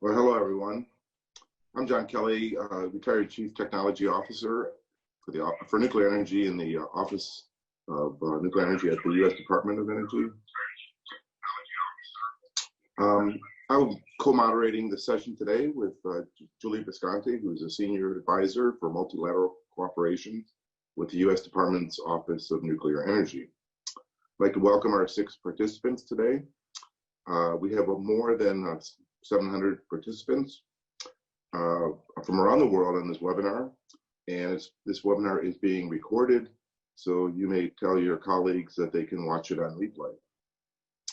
Well, hello, everyone. I'm John Kelly, retired Chief Technology Officer for nuclear energy in the Office of Nuclear Energy at the U.S. Department of Energy. I'm co-moderating the session today with Julie Visconti, who's a Senior Advisor for Multilateral Cooperation with the U.S. Department's Office of Nuclear Energy. I'd like to welcome our 6 participants today. We have more than 700 participants from around the world on this webinar, and this webinar is being recorded, so you may tell your colleagues that they can watch it on replay.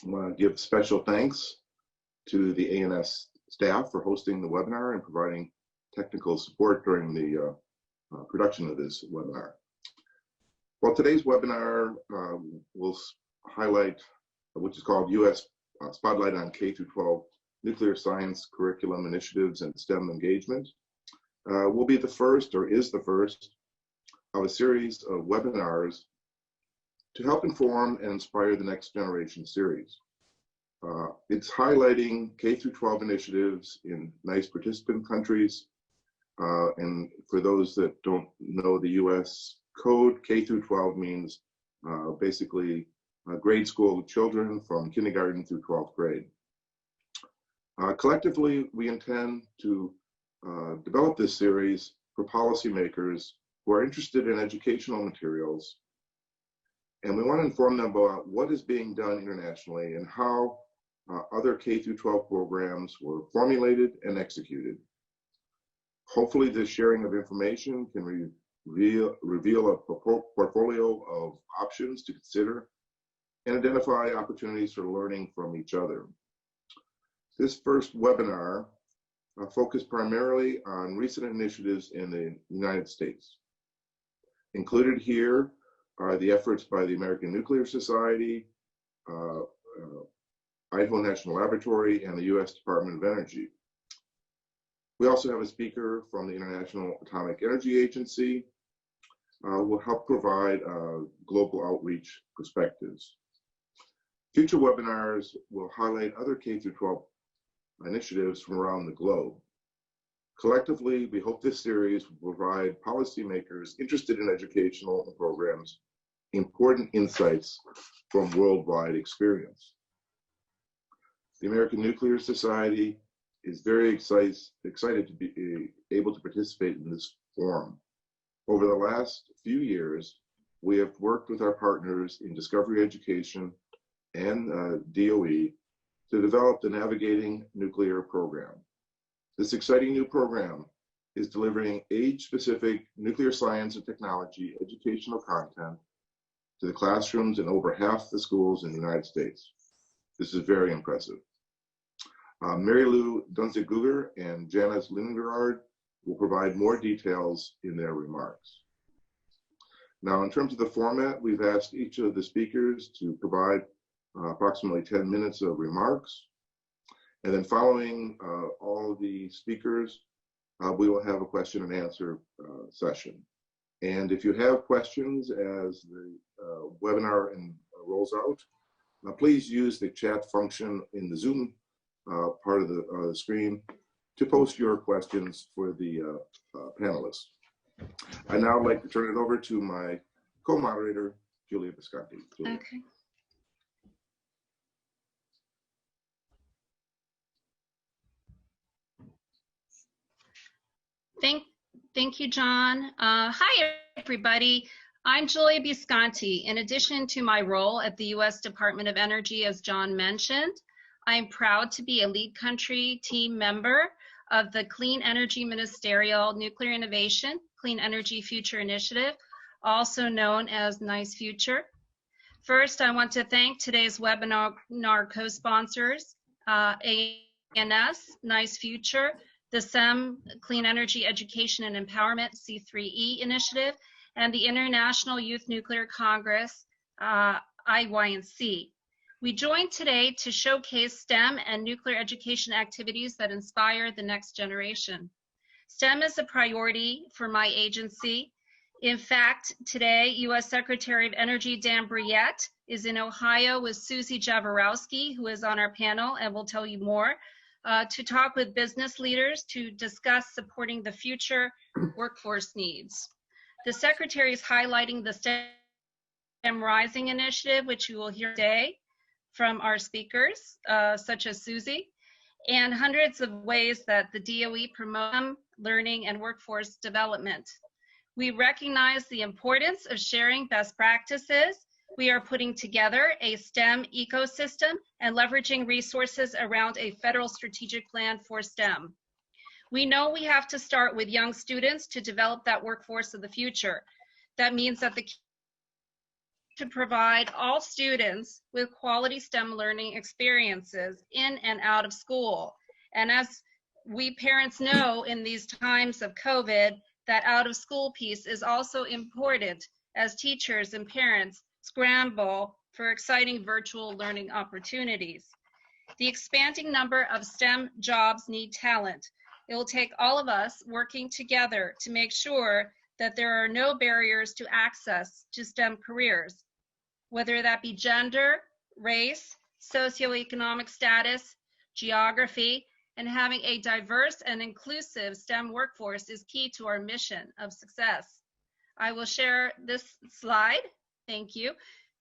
I want to give special thanks to the ANS staff for hosting the webinar and providing technical support during the production of this webinar. Well, today's webinar will highlight, which is called U.S. Spotlight on K-12 Nuclear Science Curriculum Initiatives and STEM Engagement, will be the first, or is the first, of a series of webinars to help inform and inspire the next generation series. It's highlighting K-12 initiatives in nice participant countries, and for those that don't know the U.S. code, K-12 means basically grade school children from kindergarten through 12th grade. Collectively, we intend to develop this series for policymakers who are interested in educational materials, and we want to inform them about what is being done internationally and how other K-12 programs were formulated and executed. Hopefully, this sharing of information can reveal a portfolio of options to consider and identify opportunities for learning from each other. This first webinar focused primarily on recent initiatives in the United States. Included here are the efforts by the American Nuclear Society, Idaho National Laboratory, and the U.S. Department of Energy. We also have a speaker from the International Atomic Energy Agency who will help provide global outreach perspectives. Future webinars will highlight other K-12 initiatives from around the globe. Collectively, we hope this series will provide policymakers interested in educational programs important insights from worldwide experience. The American Nuclear Society is very excited to be able to participate in this forum. Over the last few years, we have worked with our partners in Discovery Education and DOE to develop the Navigating Nuclear program. This exciting new program is delivering age-specific nuclear science and technology educational content to the classrooms in over half the schools in the United States. This is very impressive. Mary Lou Dunzig-Guger and Janice Lindegaard will provide more details in their remarks. Now, in terms of the format, we've asked each of the speakers to provide approximately 10 minutes of remarks. And then following all of the speakers, we will have a question and answer session. And if you have questions as the webinar rolls out, please use the chat function in the Zoom part of the screen to post your questions for the panelists. I'd now like to turn it over to my co-moderator, Julia Visconti. Julia. Okay. Thank you, John. Hi, everybody. I'm Julia Visconti. In addition to my role at the U.S. Department of Energy, as John mentioned, I'm proud to be a lead country team member of the Clean Energy Ministerial Nuclear Innovation Clean Energy Future Initiative, also known as NICE Future. First, I want to thank today's webinar co-sponsors, ANS, NICE Future, the SEM Clean Energy Education and Empowerment C3e Initiative, and the International Youth Nuclear Congress, IYNC. We joined today to showcase STEM and nuclear education activities that inspire the next generation. STEM is a priority for my agency. In fact, today, U.S. Secretary of Energy Dan Brouillette is in Ohio with Susie Jaworowski, who is on our panel and will tell you more to talk with business leaders to discuss supporting the future workforce needs. The Secretary is highlighting the STEM Rising initiative, which you will hear today from our speakers, such as Susie, and hundreds of ways that the DOE promotes learning and workforce development. We recognize the importance of sharing best practices. We are putting together a STEM ecosystem and leveraging resources around a federal strategic plan for STEM. We know we have to start with young students to develop that workforce of the future. That means that to provide all students with quality STEM learning experiences in and out of school. And as we parents know in these times of COVID, that out of school piece is also important as teachers and parents scramble for exciting virtual learning opportunities. The expanding number of STEM jobs need talent. It will take all of us working together to make sure that there are no barriers to access to STEM careers, whether that be gender, race, socioeconomic status, geography, and having a diverse and inclusive STEM workforce is key to our mission of success. I will share this slide, thank you,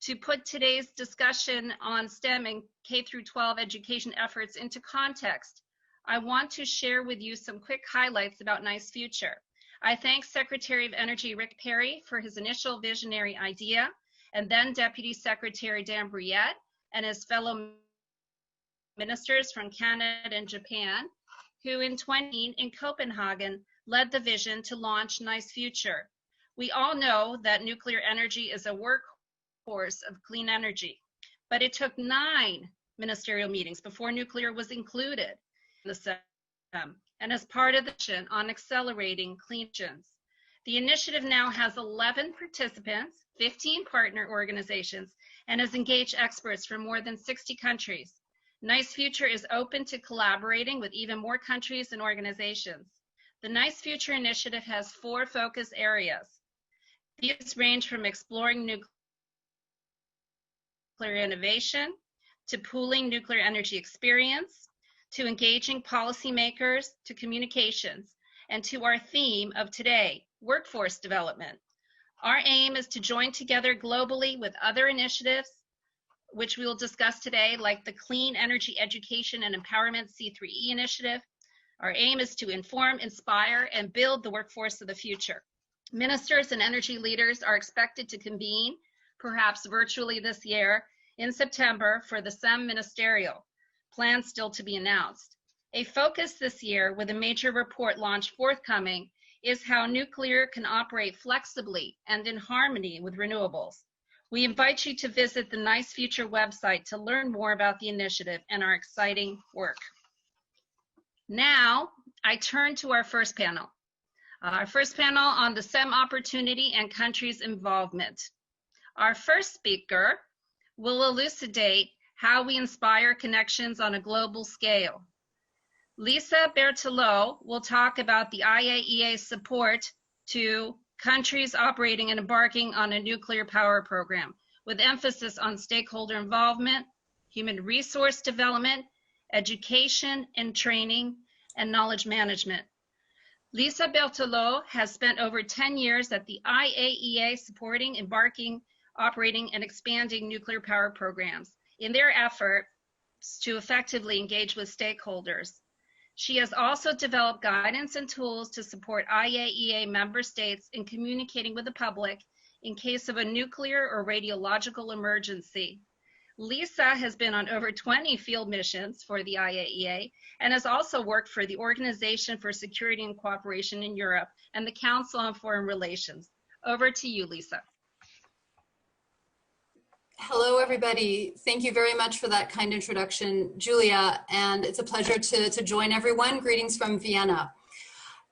to put today's discussion on STEM and K-12 education efforts into context. I want to share with you some quick highlights about Nice Future. I thank Secretary of Energy Rick Perry for his initial visionary idea, and then Deputy Secretary Dan Brouillette and his fellow ministers from Canada and Japan, who in 2018 in Copenhagen led the vision to launch Nice Future. We all know that nuclear energy is a workhorse of clean energy, but it took 9 ministerial meetings before nuclear was included in the STEM, and as part of the mission on accelerating clean energies. The initiative now has 11 participants, 15 partner organizations, and has engaged experts from more than 60 countries. Nice Future is open to collaborating with even more countries and organizations. The Nice Future initiative has 4 focus areas. These range from exploring nuclear innovation, to pooling nuclear energy experience, to engaging policymakers, to communications, and to our theme of today, workforce development. Our aim is to join together globally with other initiatives, which we will discuss today, like the Clean Energy Education and Empowerment C3e initiative. Our aim is to inform, inspire, and build the workforce of the future. Ministers and energy leaders are expected to convene, perhaps virtually this year, in September for the STEM Ministerial, plans still to be announced. A focus this year, with a major report launch forthcoming, is how nuclear can operate flexibly and in harmony with renewables. We invite you to visit the Nice Future website to learn more about the initiative and our exciting work. Now, I turn to our first panel. Our first panel on the STEM opportunity and countries' involvement. Our first speaker will elucidate how we inspire connections on a global scale. Lisa Berthelot will talk about the IAEA support to countries operating and embarking on a nuclear power program, with emphasis on stakeholder involvement, human resource development, education and training, and knowledge management. Lisa Berthelot has spent over 10 years at the IAEA supporting, embarking, operating, and expanding nuclear power programs in their efforts to effectively engage with stakeholders. She has also developed guidance and tools to support IAEA member states in communicating with the public in case of a nuclear or radiological emergency. Lisa has been on over 20 field missions for the IAEA and has also worked for the Organization for Security and Cooperation in Europe and the Council on Foreign Relations. Over to you, Lisa. Hello, everybody. Thank you very much for that kind introduction, Julia, and it's a pleasure to join everyone. Greetings from Vienna.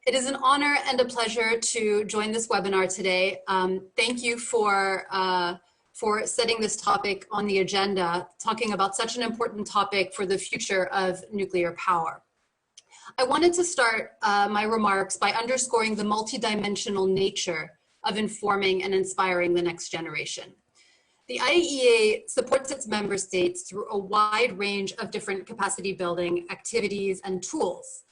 It is an honor and a pleasure to join this webinar today. Thank you for setting this topic on the agenda, talking about such an important topic for the future of nuclear power. I wanted to start my remarks by underscoring the multidimensional nature of informing and inspiring the next generation. The IAEA supports its member states through a wide range of different capacity building activities and tools,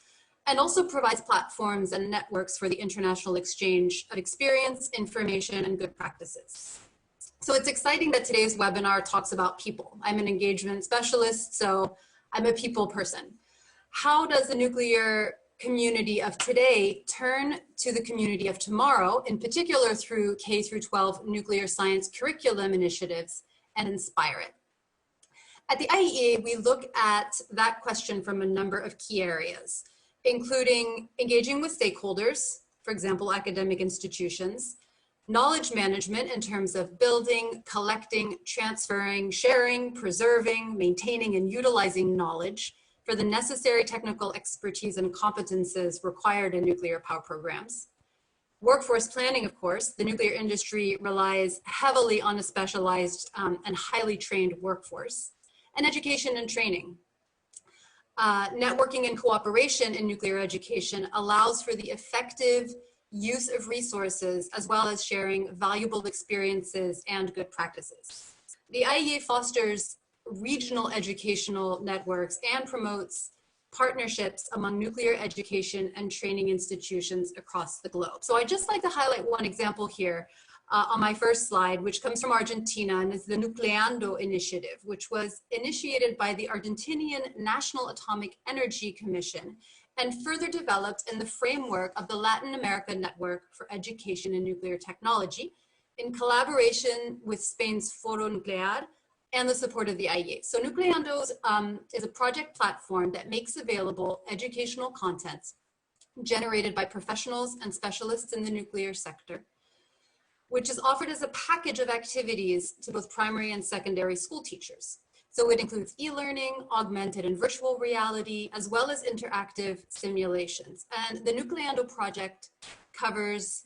and also provides platforms and networks for the international exchange of experience, information, and good practices. So it's exciting that today's webinar talks about people. I'm an engagement specialist, so I'm a people person. How does the nuclear community of today turn to the community of tomorrow, in particular through K-12 nuclear science curriculum initiatives, and inspire it? At the IAEA, we look at that question from a number of key areas, including engaging with stakeholders, for example, academic institutions, knowledge management in terms of building, collecting, transferring, sharing, preserving, maintaining, and utilizing knowledge for the necessary technical expertise and competences required in nuclear power programs. Workforce planning, of course. The nuclear industry relies heavily on a specialized and highly trained workforce. And education and training. Networking and cooperation in nuclear education allows for the effective use of resources as well as sharing valuable experiences and good practices. The IAEA fosters regional educational networks and promotes partnerships among nuclear education and training institutions across the globe. So I'd just like to highlight one example here on my first slide, which comes from Argentina, and is the Nucleando initiative, which was initiated by the Argentinian National Atomic Energy Commission and further developed in the framework of the Latin America Network for Education in Nuclear Technology in collaboration with Spain's Foro Nuclear and the support of the IAEA. So Nucleando is a project platform that makes available educational content generated by professionals and specialists in the nuclear sector, which is offered as a package of activities to both primary and secondary school teachers. So it includes e-learning, augmented and virtual reality, as well as interactive simulations. And the Nucleando project covers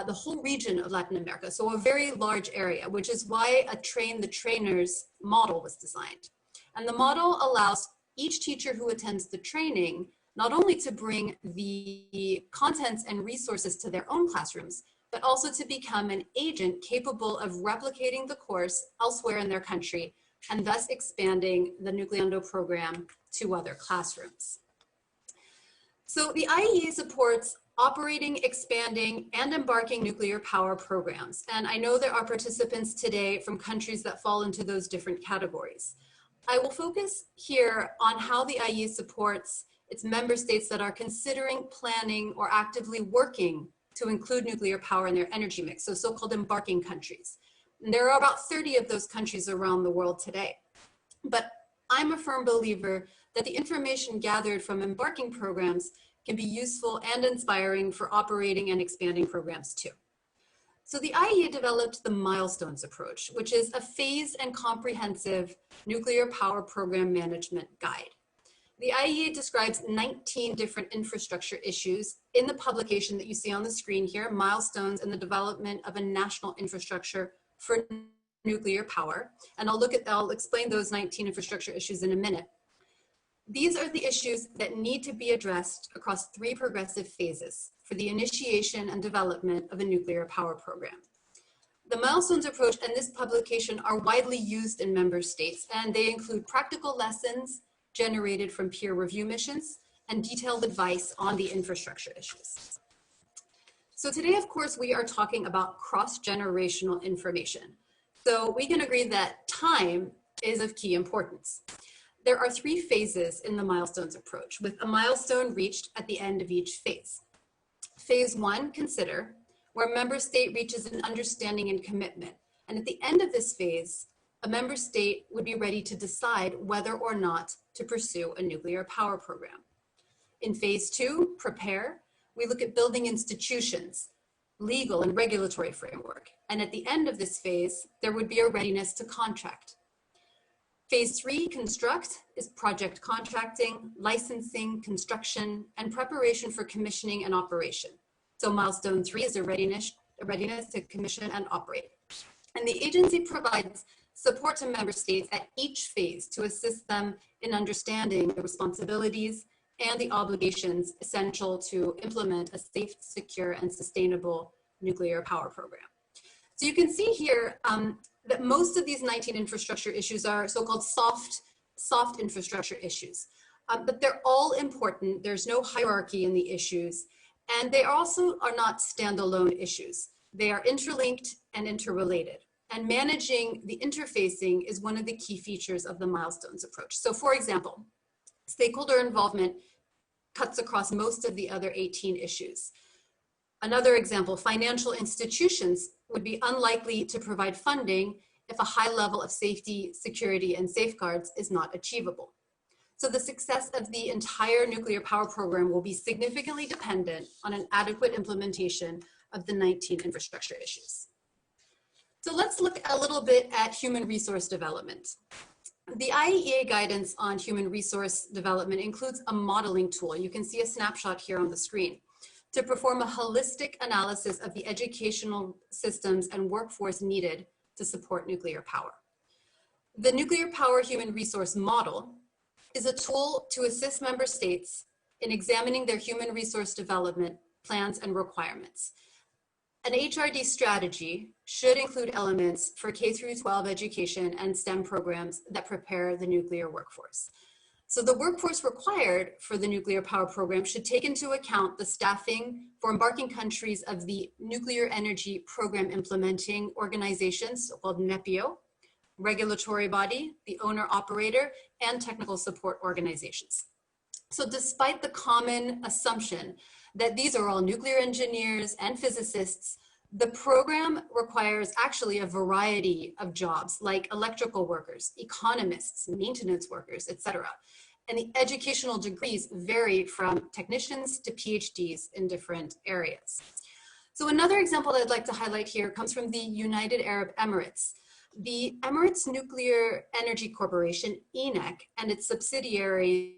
the whole region of Latin America, so a very large area, which is why a train the trainers model was designed. And the model allows each teacher who attends the training not only to bring the contents and resources to their own classrooms, but also to become an agent capable of replicating the course elsewhere in their country, and thus expanding the Nucleando program to other classrooms. So the IAEA supports operating, expanding, and embarking nuclear power programs. And I know there are participants today from countries that fall into those different categories. I will focus here on how the IAEA supports its member states that are considering, planning, or actively working to include nuclear power in their energy mix, so so-called embarking countries. And there are about 30 of those countries around the world today. But I'm a firm believer that the information gathered from embarking programs can be useful and inspiring for operating and expanding programs too. So the IAEA developed the Milestones approach, which is a phased and comprehensive nuclear power program management guide. The IAEA describes 19 different infrastructure issues in the publication that you see on the screen here, Milestones in the Development of a National Infrastructure for Nuclear Power. And I'll explain those 19 infrastructure issues in a minute. These are the issues that need to be addressed across 3 progressive phases for the initiation and development of a nuclear power program. The Milestones approach and this publication are widely used in member states, and they include practical lessons generated from peer review missions and detailed advice on the infrastructure issues. So today, of course, we are talking about cross-generational information. So we can agree that time is of key importance. There are 3 phases in the Milestones approach, with a milestone reached at the end of each phase. Phase 1, consider, where a member state reaches an understanding and commitment. And at the end of this phase, a member state would be ready to decide whether or not to pursue a nuclear power program. In phase 2, prepare, we look at building institutions, legal and regulatory framework. And at the end of this phase, there would be a readiness to contract. Phase 3, construct, is project contracting, licensing, construction, and preparation for commissioning and operation. So Milestone 3 is a readiness to commission and operate. And the agency provides support to member states at each phase to assist them in understanding the responsibilities and the obligations essential to implement a safe, secure, and sustainable nuclear power program. So you can see here that most of these 19 infrastructure issues are so-called soft infrastructure issues. But they're all important. There's no hierarchy in the issues. And they also are not standalone issues. They are interlinked and interrelated. And managing the interfacing is one of the key features of the milestones approach. So for example, stakeholder involvement cuts across most of the other 18 issues. Another example, financial institutions would be unlikely to provide funding if a high level of safety, security, and safeguards is not achievable. So the success of the entire nuclear power program will be significantly dependent on an adequate implementation of the 19 infrastructure issues. So let's look a little bit at human resource development. The IAEA guidance on human resource development includes a modeling tool. You can see a snapshot here on the screen to perform a holistic analysis of the educational systems and workforce needed to support nuclear power. The Nuclear Power Human Resource Model is a tool to assist member states in examining their human resource development plans and requirements. An HRD strategy should include elements for K-12 education and STEM programs that prepare the nuclear workforce. So the workforce required for the nuclear power program should take into account the staffing for embarking countries of the Nuclear Energy Program Implementing Organizations, so-called NEPIO, regulatory body, the owner-operator, and technical support organizations. So despite the common assumption that these are all nuclear engineers and physicists, the program requires actually a variety of jobs like electrical workers, economists, maintenance workers, etc. And the educational degrees vary from technicians to PhDs in different areas. So another example I'd like to highlight here comes from the United Arab Emirates. The Emirates Nuclear Energy Corporation, ENEC, and its subsidiaries,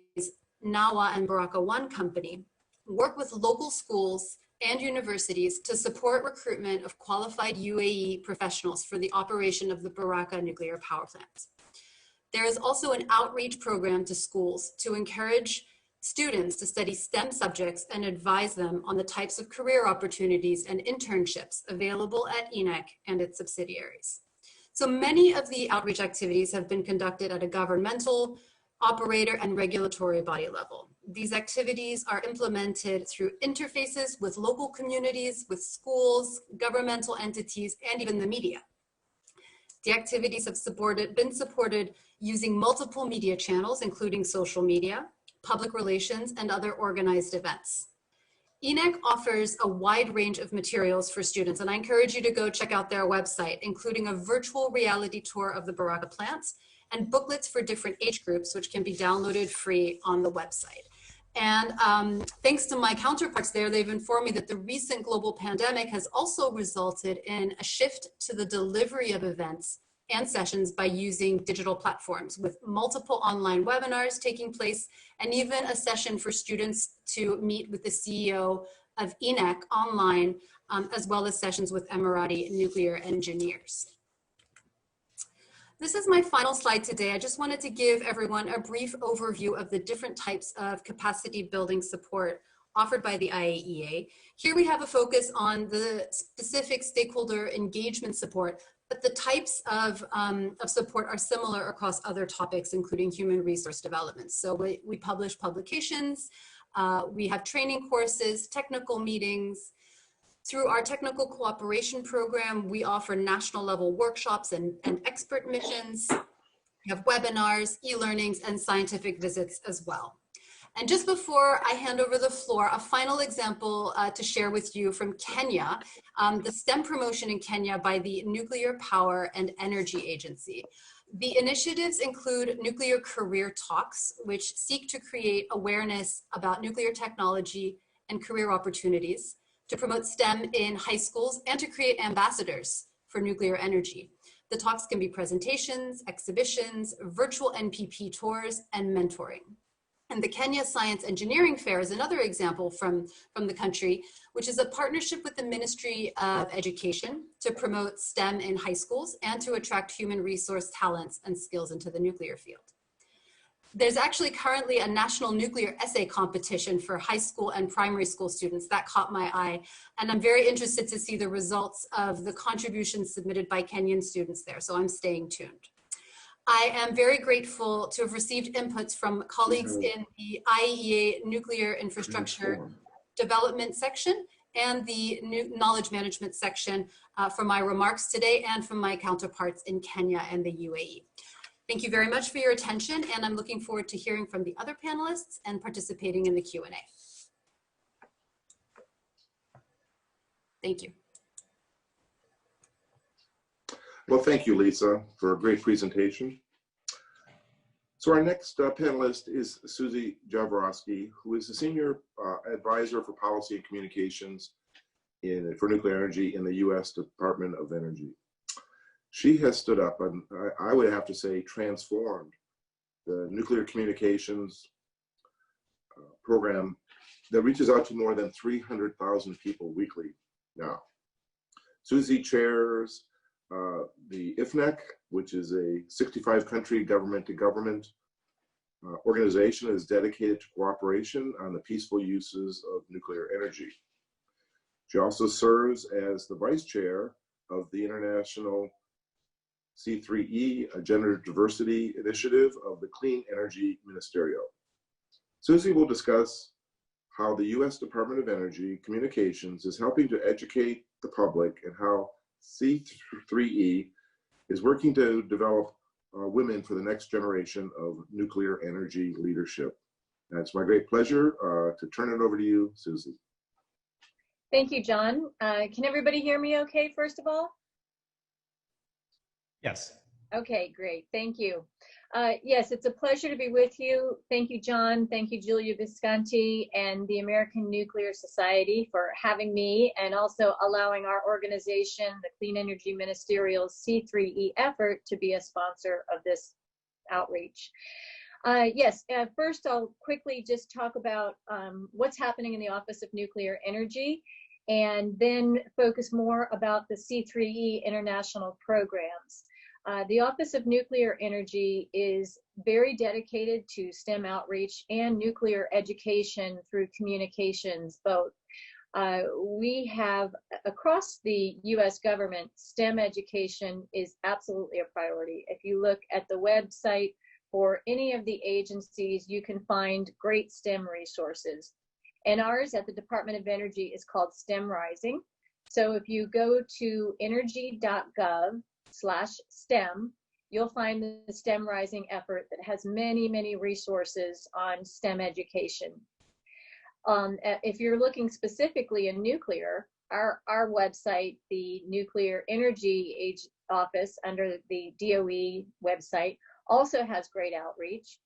NAWA and Baraka One Company, work with local schools and universities to support recruitment of qualified UAE professionals for the operation of the Baraka nuclear power plant. There is also an outreach program to schools to encourage students to study STEM subjects and advise them on the types of career opportunities and internships available at ENEC and its subsidiaries. So many of the outreach activities have been conducted at a governmental, operator, and regulatory body level. These activities are implemented through interfaces with local communities, with schools, governmental entities, and even the media. The activities have been supported using multiple media channels, including social media, public relations, and other organized events. ENEC offers a wide range of materials for students, and I encourage you to go check out their website, including a virtual reality tour of the Baraka plant and booklets for different age groups, which can be downloaded free on the website. And thanks to my counterparts there, they've informed me that the recent global pandemic has also resulted in a shift to the delivery of events and sessions by using digital platforms, with multiple online webinars taking place, and even a session for students to meet with the CEO of ENEC online, as well as sessions with Emirati nuclear engineers. This is my final slide today. I just wanted to give everyone a brief overview of the different types of capacity building support offered by the IAEA. Here we have a focus on the specific stakeholder engagement support, but the types of support are similar across other topics, including human resource development. So we publish publications, we have training courses, technical meetings. Through our technical cooperation program, we offer national level workshops and expert missions. We have webinars, e-learnings, and scientific visits as well. And just before I hand over the floor, a final example to share with you from Kenya, the STEM promotion in Kenya by the Nuclear Power and Energy Agency. The initiatives include nuclear career talks, which seek to create awareness about nuclear technology and career opportunities, to promote STEM in high schools, and to create ambassadors for nuclear energy. The talks can be presentations, exhibitions, virtual NPP tours, and mentoring. And the Kenya Science Engineering Fair is another example from the country, which is a partnership with the Ministry of Education to promote STEM in high schools and to attract human resource talents and skills into the nuclear field. There's actually currently a national nuclear essay competition for high school and primary school students. That caught my eye. And I'm very interested to see the results of the contributions submitted by Kenyan students there. So I'm staying tuned. I am very grateful to have received inputs from colleagues in the IEA Nuclear Infrastructure Development section and the Knowledge Management section for my remarks today and from my counterparts in Kenya and the UAE. Thank you very much for your attention, and I'm looking forward to hearing from the other panelists and participating in the Q&A. Thank you. Well, thank you, Lisa, for a great presentation. So our next panelist is Susie Jaworowski, who is the Senior Advisor for Policy and Communications for Nuclear Energy in the U.S. Department of Energy. She has stood up, and I would have to say transformed, the nuclear communications program that reaches out to more than 300,000 people weekly now. Susie chairs the IFNEC, which is a 65-country government-to-government organization that is dedicated to cooperation on the peaceful uses of nuclear energy. She also serves as the vice chair of the International C3e, a Gender Diversity Initiative of the Clean Energy Ministerial. Susie will discuss how the U.S. Department of Energy Communications is helping to educate the public and how C3e is working to develop women for the next generation of nuclear energy leadership. And it's my great pleasure to turn it over to you, Susie. Thank you, John. Can everybody hear me okay, first of all? Yes. Okay, great. Thank you. Yes, it's a pleasure to be with you. Thank you, John. Thank you, Julia Visconti and the American Nuclear Society for having me and also allowing our organization, the Clean Energy Ministerial C3e effort, to be a sponsor of this outreach. Yes, first I'll quickly just talk about what's happening in the Office of Nuclear Energy, and then focus more about the C3e International Programs. The Office of Nuclear Energy is very dedicated to STEM outreach and nuclear education through communications both. We have, across the US government, STEM education is absolutely a priority. If you look at the website for any of the agencies, you can find great STEM resources. And ours at the Department of Energy is called STEM Rising. So if you go to energy.gov/STEM, you'll find the STEM Rising effort that has many, many resources on STEM education. If you're looking specifically in nuclear, our website, the Nuclear Energy Office under the DOE website, also has great outreach.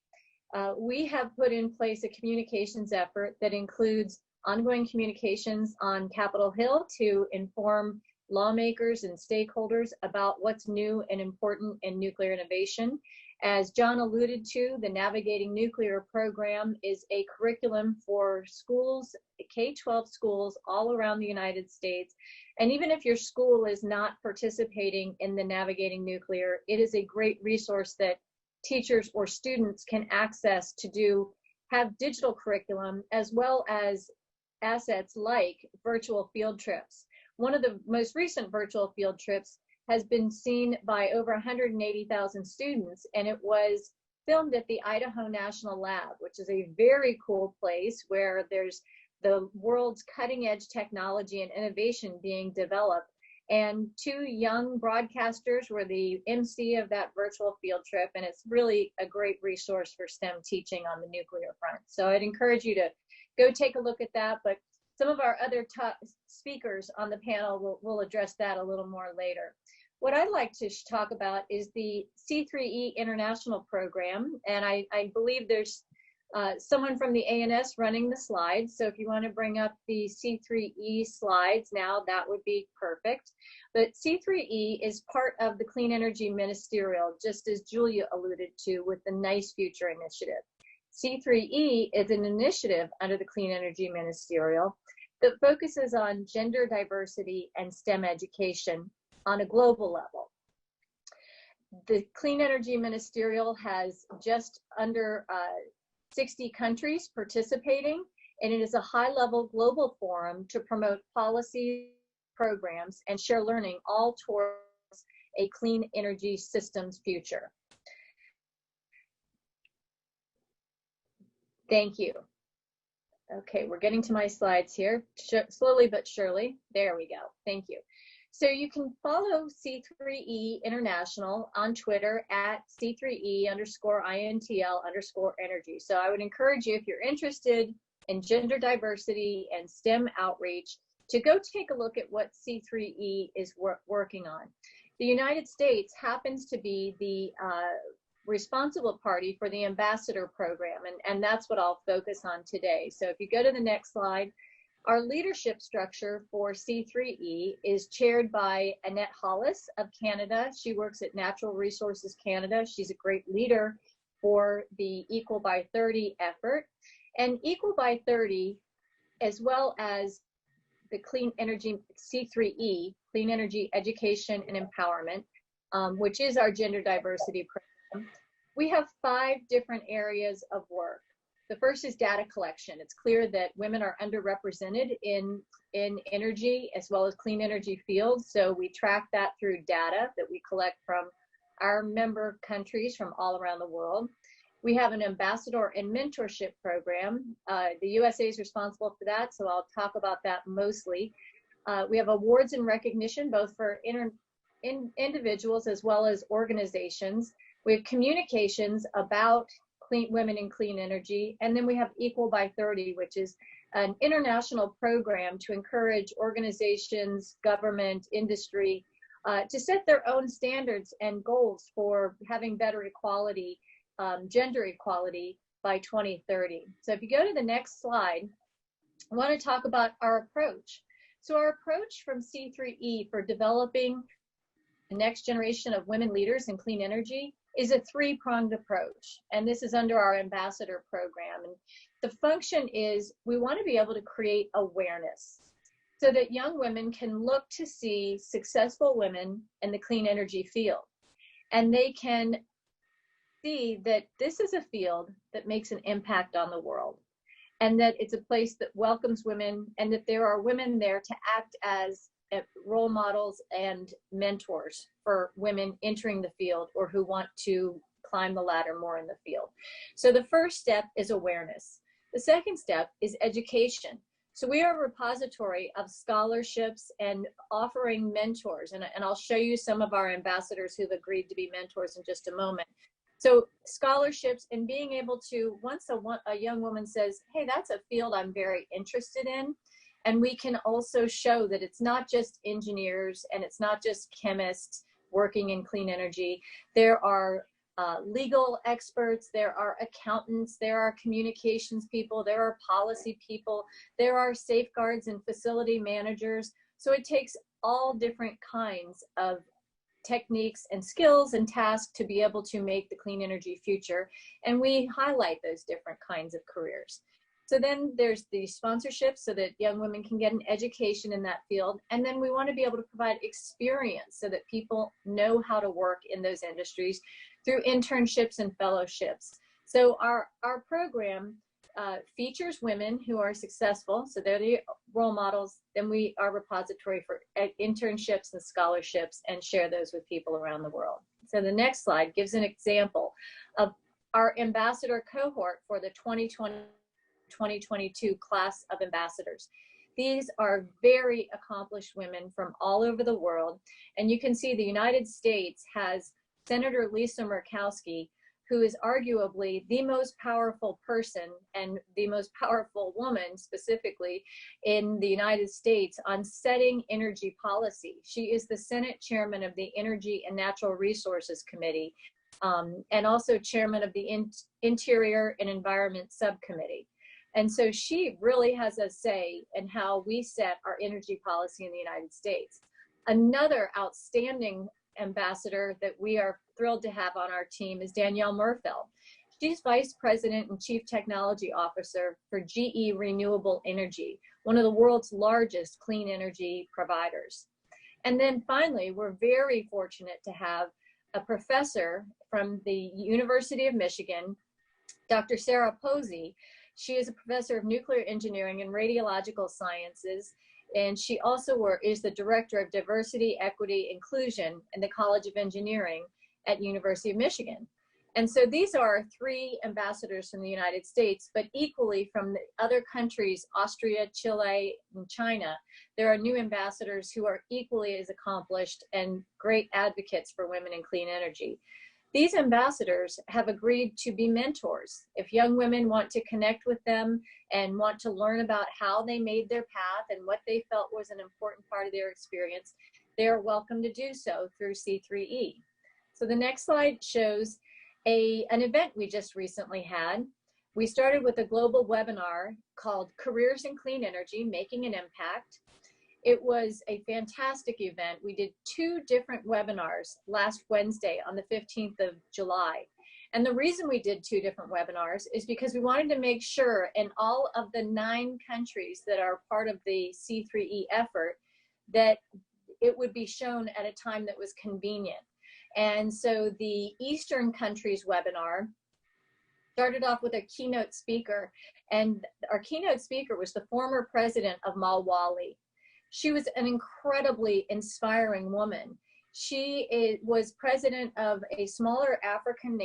We have put in place a communications effort that includes ongoing communications on Capitol Hill to inform lawmakers and stakeholders about what's new and important in nuclear innovation. As John alluded to, the Navigating Nuclear program is a curriculum for schools, K-12 schools all around the United States. And even if your school is not participating in the Navigating Nuclear, it is a great resource that teachers or students can access to have digital curriculum as well as assets like virtual field trips. One of the most recent virtual field trips has been seen by over 180,000 students, and it was filmed at the Idaho National Lab, which is a very cool place where there's the world's cutting edge technology and innovation being developed. And two young broadcasters were the MC of that virtual field trip, and it's really a great resource for STEM teaching on the nuclear front. So I'd encourage you to go take a look at that, but some of our other top speakers on the panel will address that a little more later. What I'd like to talk about is the C3e International Program, and I believe there's someone from the ANS running the slides, so if you want to bring up the C3e slides now, that would be perfect. But C3e is part of the Clean Energy Ministerial, just as Julia alluded to with the Nice Future Initiative. C3e is an initiative under the Clean Energy Ministerial that focuses on gender diversity and STEM education on a global level. The Clean Energy Ministerial has just under 60 countries participating, and it is a high-level global forum to promote policy, programs, and share learning, all towards a clean energy systems future. Thank you. Okay, we're getting to my slides here, slowly but surely. There we go. Thank you. So you can follow C3e International on Twitter at C3e_INTL_energy. So I would encourage you, if you're interested in gender diversity and STEM outreach, to go take a look at what C3e is working on. The United States happens to be the responsible party for the ambassador program, and that's what I'll focus on today. So if you go to the next slide, our leadership structure for C3e is chaired by Annette Hollis of Canada. She works at Natural Resources Canada. She's a great leader for the Equal by 30 effort. And Equal by 30, as well as the Clean Energy C3e, Clean Energy Education and Empowerment, which is our gender diversity program. We have 5 different areas of work. The first is data collection. It's clear that women are underrepresented in energy as well as clean energy fields. So we track that through data that we collect from our member countries from all around the world. We have an ambassador and mentorship program. The USA is responsible for that, so I'll talk about that mostly. We have awards and recognition, both for individuals as well as organizations. We have communications about women in clean energy, and then we have Equal by 30, which is an international program to encourage organizations, government, industry, to set their own standards and goals for having better equality, gender equality by 2030. So if you go to the next slide, I want to talk about our approach. So our approach from C3e for developing the next generation of women leaders in clean energy is a 3-pronged approach, and this is under our ambassador program. And the function is we want to be able to create awareness so that young women can look to see successful women in the clean energy field, and they can see that this is a field that makes an impact on the world, and that it's a place that welcomes women, and that there are women there to act as role models and mentors for women entering the field or who want to climb the ladder more in the field. So the first step is awareness. The second step is education. So we are a repository of scholarships and offering mentors, and I'll show you some of our ambassadors who've agreed to be mentors in just a moment. So scholarships and being able to, once a young woman says, hey, that's a field I'm very interested in, and we can also show that it's not just engineers and it's not just chemists working in clean energy. There are legal experts, there are accountants, there are communications people, there are policy people, there are safeguards and facility managers. So it takes all different kinds of techniques and skills and tasks to be able to make the clean energy future. And we highlight those different kinds of careers. So then there's the sponsorship so that young women can get an education in that field. And then we want to be able to provide experience so that people know how to work in those industries through internships and fellowships. So our program features women who are successful. So they're the role models. Then we are a repository for internships and scholarships and share those with people around the world. So the next slide gives an example of our ambassador cohort for the 2020-2022 class of ambassadors. These are very accomplished women from all over the world. And you can see the United States has Senator Lisa Murkowski, who is arguably the most powerful person and the most powerful woman specifically in the United States on setting energy policy. She is the Senate chairman of the Energy and Natural Resources Committee, and also chairman of the Interior and Environment Subcommittee. And so she really has a say in how we set our energy policy in the United States. Another outstanding ambassador that we are thrilled to have on our team is Danielle Merfeld. She's Vice President and Chief Technology Officer for GE Renewable Energy, one of the world's largest clean energy providers. And then finally, we're very fortunate to have a professor from the University of Michigan, Dr. Sarah Posey. She is a professor of nuclear engineering and radiological sciences, and she also is the director of diversity, equity, inclusion in the College of Engineering at University of Michigan. And so these are 3 ambassadors from the United States, but equally from the other countries, Austria, Chile, and China. There are new ambassadors who are equally as accomplished and great advocates for women in clean energy. These ambassadors have agreed to be mentors. If young women want to connect with them and want to learn about how they made their path and what they felt was an important part of their experience, they are welcome to do so through C3e. So the next slide shows an event we just recently had. We started with a global webinar called Careers in Clean Energy, Making an Impact. It was a fantastic event. We did 2 different webinars last Wednesday on the 15th of July. And the reason we did 2 different webinars is because we wanted to make sure in all of the 9 countries that are part of the C3e effort that it would be shown at a time that was convenient. And so the Eastern countries webinar started off with a keynote speaker, and our keynote speaker was the former president of Malawi. She was an incredibly inspiring woman. She was president of a smaller African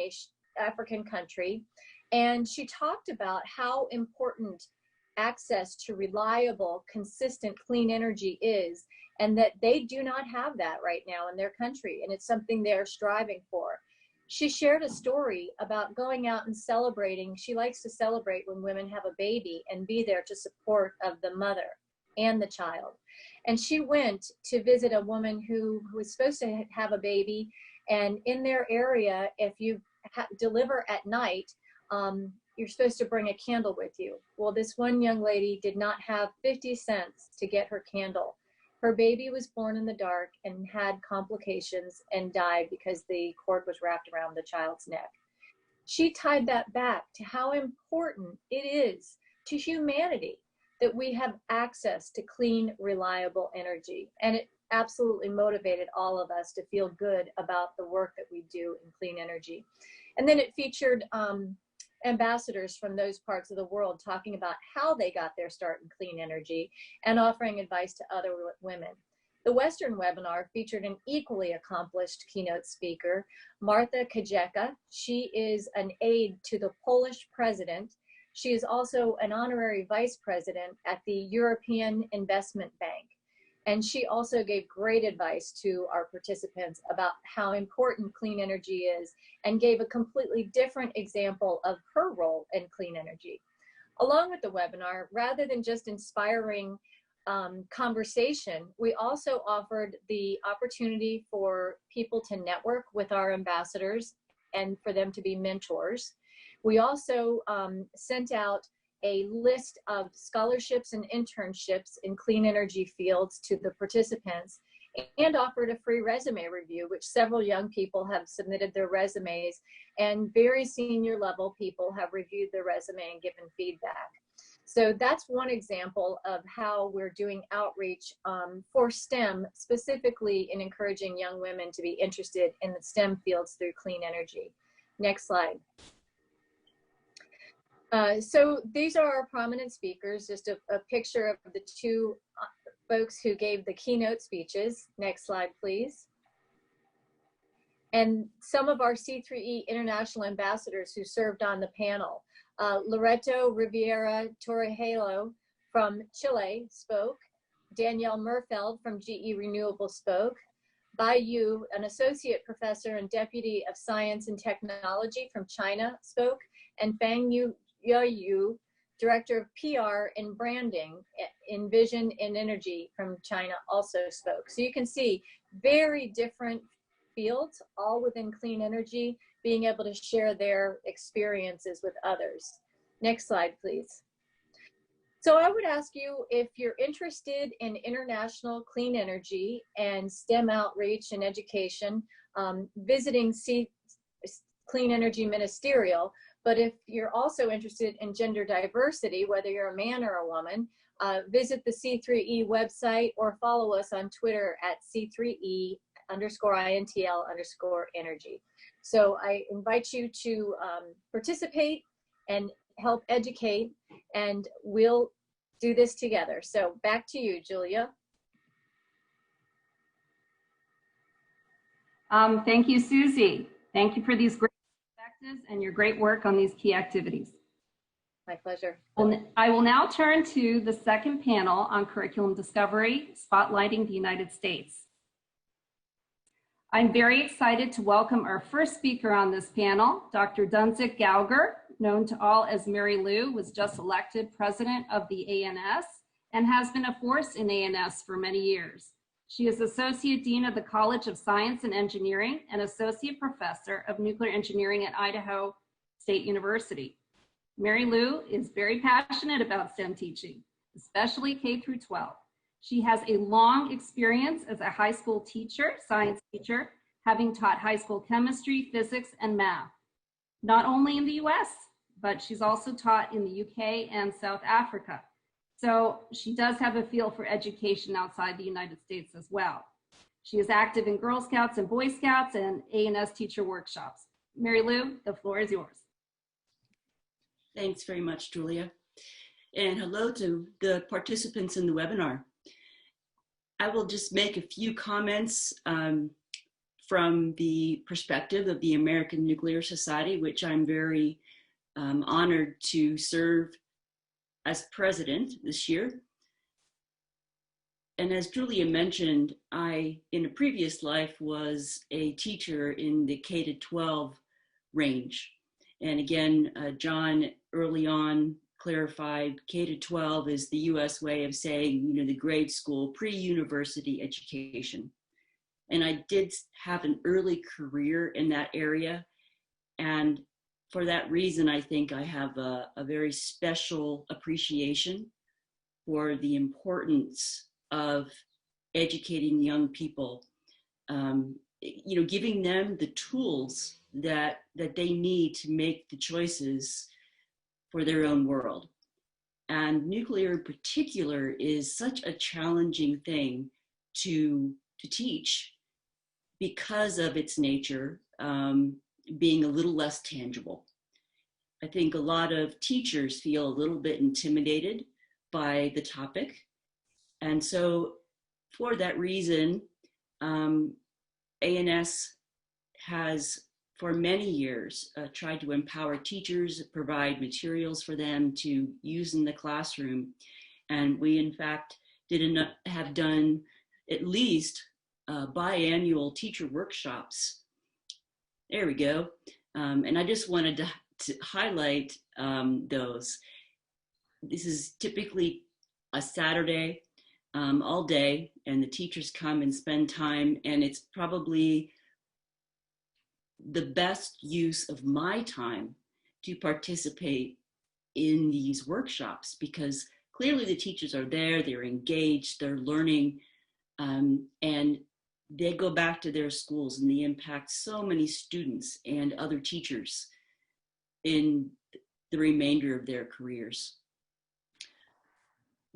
country, and she talked about how important access to reliable, consistent, clean energy is, and that they do not have that right now in their country, and it's something they're striving for. She shared a story about going out and celebrating. She likes to celebrate when women have a baby and be there to support of the mother and the child. And she went to visit a woman who was supposed to have a baby, and in their area, if you deliver at night, you're supposed to bring a candle with you. Well, this one young lady did not have 50 cents to get her candle. Her baby was born in the dark and had complications and died because the cord was wrapped around the child's neck. She tied that back to how important it is to humanity that we have access to clean, reliable energy. And it absolutely motivated all of us to feel good about the work that we do in clean energy. And then it featured ambassadors from those parts of the world talking about how they got their start in clean energy and offering advice to other women. The Western webinar featured an equally accomplished keynote speaker, Marta Kajeka. She is an aide to the Polish president. She is also an honorary vice president at the European Investment Bank. And she also gave great advice to our participants about how important clean energy is and gave a completely different example of her role in clean energy. Along with the webinar, rather than just inspiring conversation, we also offered the opportunity for people to network with our ambassadors and for them to be mentors. We also sent out a list of scholarships and internships in clean energy fields to the participants and offered a free resume review, which several young people have submitted their resumes, and very senior level people have reviewed their resume and given feedback. So that's one example of how we're doing outreach for STEM, specifically in encouraging young women to be interested in the STEM fields through clean energy. Next slide. So these are our prominent speakers, just a picture of the 2 folks who gave the keynote speeches. Next slide, please. And some of our C3e International ambassadors who served on the panel. Loreto Riviera Torrejelo from Chile spoke. Danielle Merfeld from GE Renewable spoke. Bai Yu, an associate professor and deputy of science and technology from China, spoke. And Fang Yu, director of PR and branding in Vision and Energy from China, also spoke. So you can see very different fields, all within clean energy, being able to share their experiences with others. Next slide, please. So I would ask you, if you're interested in international clean energy and STEM outreach and education, visiting Clean Energy Ministerial. But if you're also interested in gender diversity, whether you're a man or a woman, visit the C3e website or follow us on Twitter at C3e @_INTL_energy. So I invite you to participate and help educate, and we'll do this together. So back to you, Julia. Thank you, Susie. Thank you for these great perspectives and your great work on these key activities. My pleasure. I will now turn to the second panel on curriculum discovery, spotlighting the United States. I'm very excited to welcome our first speaker on this panel, Dr. Dunzik Gauger, known to all as Mary Lou, was just elected president of the ANS and has been a force in ANS for many years. She is Associate Dean of the College of Science and Engineering and Associate Professor of Nuclear Engineering at Idaho State University. Mary Lou is very passionate about STEM teaching, especially K-12. She has a long experience as a high school teacher, science teacher, having taught high school chemistry, physics, and math, not only in the US, but she's also taught in the UK and South Africa. So she does have a feel for education outside the United States as well. She is active in Girl Scouts and Boy Scouts and ANS teacher workshops. Mary Lou, the floor is yours. Thanks very much, Julia. And hello to the participants in the webinar. I will just make a few comments from the perspective of the American Nuclear Society, which I'm very honored to serve as president this year. And as Julia mentioned, I, in a previous life, was a teacher in the K-12 range. And again, John early on clarified K-12 is the US way of saying, the grade school, pre-university education. And I did have an early career in that area. And for that reason, I think I have a very special appreciation for the importance of educating young people, giving them the tools that they need to make the choices for their own world. And nuclear in particular is such a challenging thing to teach because of its nature being a little less tangible. I think a lot of teachers feel a little bit intimidated by the topic. And so for that reason, ANS has for many years tried to empower teachers, provide materials for them to use in the classroom. And we in fact have done at least biannual teacher workshops. There we go. And I just wanted to highlight those. This is typically a Saturday all day, and the teachers come and spend time, and it's probably the best use of my time to participate in these workshops, because clearly the teachers are there, they're engaged, they're learning, and they go back to their schools and they impact so many students and other teachers in the remainder of their careers.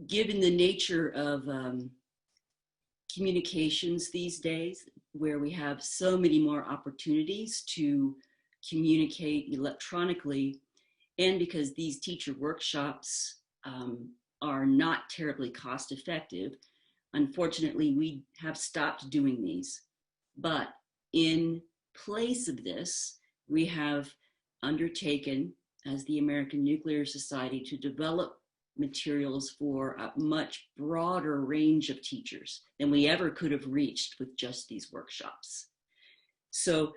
Given the nature of communications these days, where we have so many more opportunities to communicate electronically, and because these teacher workshops are not terribly cost effective, unfortunately, we have stopped doing these. But in place of this, we have undertaken, as the American Nuclear Society, to develop materials for a much broader range of teachers than we ever could have reached with just these workshops. So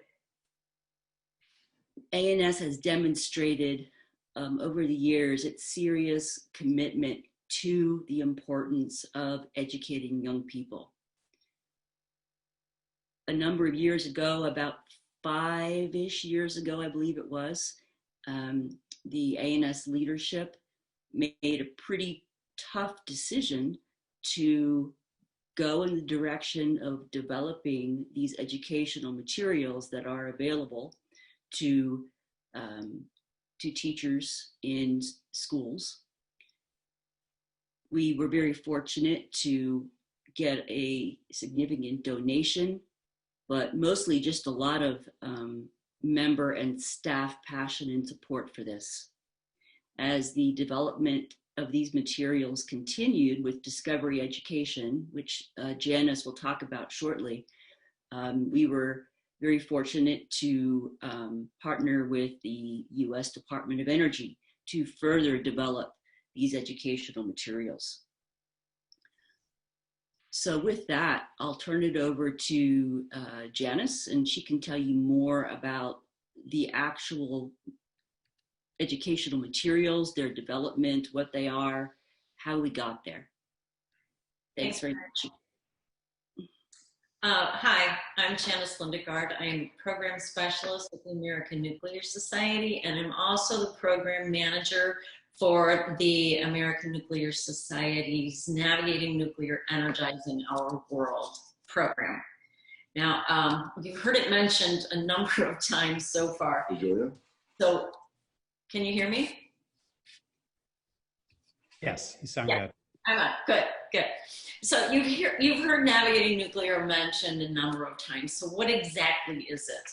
ANS has demonstrated over the years its serious commitment to the importance of educating young people. A number of years ago, about 5-ish years ago, I believe it was, the ANS leadership made a pretty tough decision to go in the direction of developing these educational materials that are available to teachers in schools. We were very fortunate to get a significant donation but mostly just a lot of member and staff passion and support for this. As the development of these materials continued with discovery education, which Janice will talk about shortly, we were very fortunate to partner with the U.S. Department of Energy to further develop these educational materials. So with that, I'll turn it over to Janice, and she can tell you more about the actual educational materials, their development, what they are, how we got there. Thanks very much. Hi, I'm Janice Lindegaard. I am Program Specialist at the American Nuclear Society, and I'm also the Program Manager for the American Nuclear Society's Navigating Nuclear Energizing Our World program. Now, you've heard it mentioned a number of times so far. Julia? So, can you hear me? Yes, you sound Yeah. good. I'm on. Good, good. So you've heard Navigating Nuclear mentioned a number of times. So what exactly is it?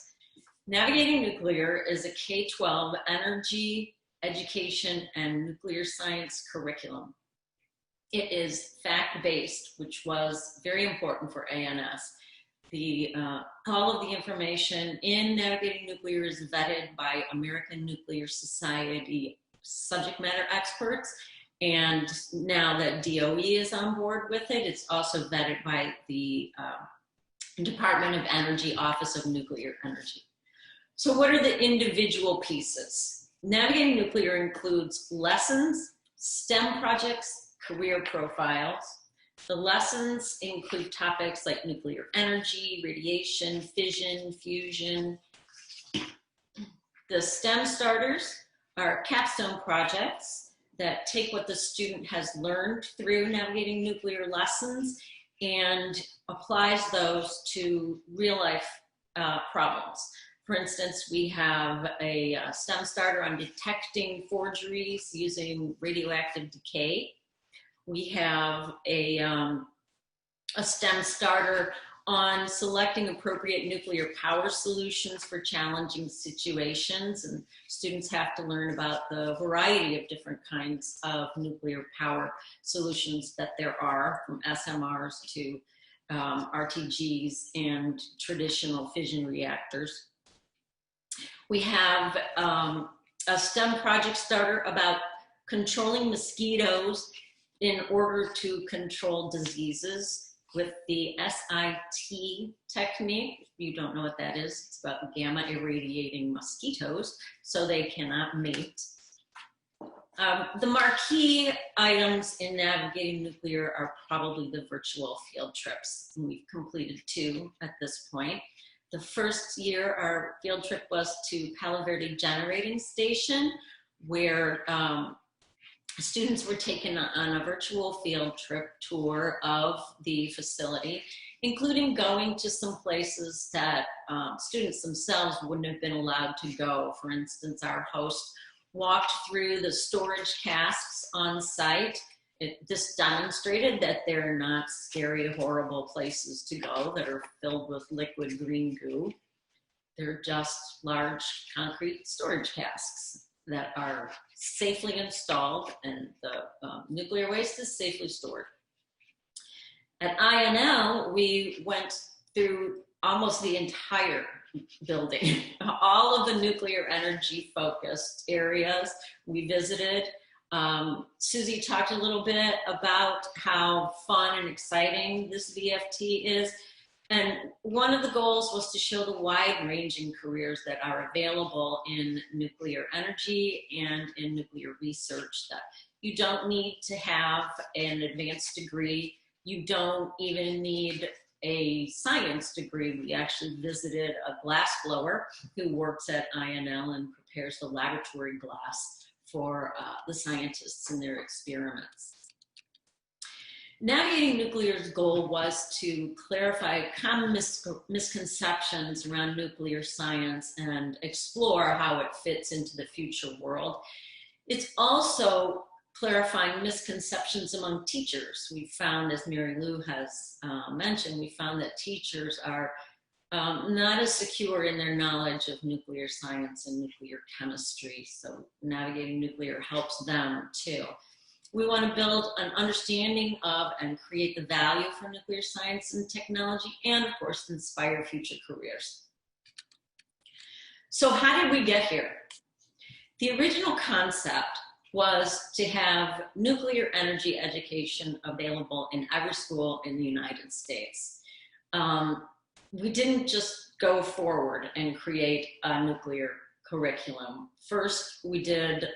Navigating Nuclear is a K-12 energy, education, and nuclear science curriculum. It is fact-based, which was very important for ANS. All of the information in Navigating Nuclear is vetted by American Nuclear Society subject matter experts. And now that DOE is on board with it, it's also vetted by the Department of Energy Office of Nuclear Energy. So what are the individual pieces? Navigating Nuclear includes lessons, STEM projects, career profiles. The lessons include topics like nuclear energy, radiation, fission, fusion. The STEM starters are capstone projects that take what the student has learned through Navigating Nuclear lessons and applies those to real life problems. For instance, we have a STEM starter on detecting forgeries using radioactive decay. We have a STEM starter on selecting appropriate nuclear power solutions for challenging situations, and students have to learn about the variety of different kinds of nuclear power solutions that there are, from SMRs to RTGs and traditional fission reactors. We have a STEM project starter about controlling mosquitoes in order to control diseases with the SIT technique. If you don't know what that is, it's about gamma irradiating mosquitoes so they cannot mate. The marquee items in Navigating Nuclear are probably the virtual field trips. And we've completed 2 at this point. The first year, our field trip was to Palo Verde Generating Station, where students were taken on a virtual field trip tour of the facility, including going to some places that students themselves wouldn't have been allowed to go. For instance, our host walked through the storage casks on site. This demonstrated that they're not scary, horrible places to go that are filled with liquid green goo. They're just large concrete storage casks that are safely installed, and the nuclear waste is safely stored. At INL, we went through almost the entire building, all of the nuclear energy focused areas we visited. Susie talked a little bit about how fun and exciting this VFT is. And one of the goals was to show the wide-ranging careers that are available in nuclear energy and in nuclear research, that you don't need to have an advanced degree. You don't even need a science degree. We actually visited a glass blower who works at INL and prepares the laboratory glass for the scientists in their experiments. Navigating Nuclear's goal was to clarify common misconceptions around nuclear science and explore how it fits into the future world. It's also clarifying misconceptions among teachers. We found, as Mary Lou has mentioned, we found that teachers are not as secure in their knowledge of nuclear science and nuclear chemistry. So navigating nuclear helps them too. We want to build an understanding of and create the value for nuclear science and technology, and of course, inspire future careers. So how did we get here? The original concept was to have nuclear energy education available in every school in the United States. We didn't just go forward and create a nuclear curriculum. First, we did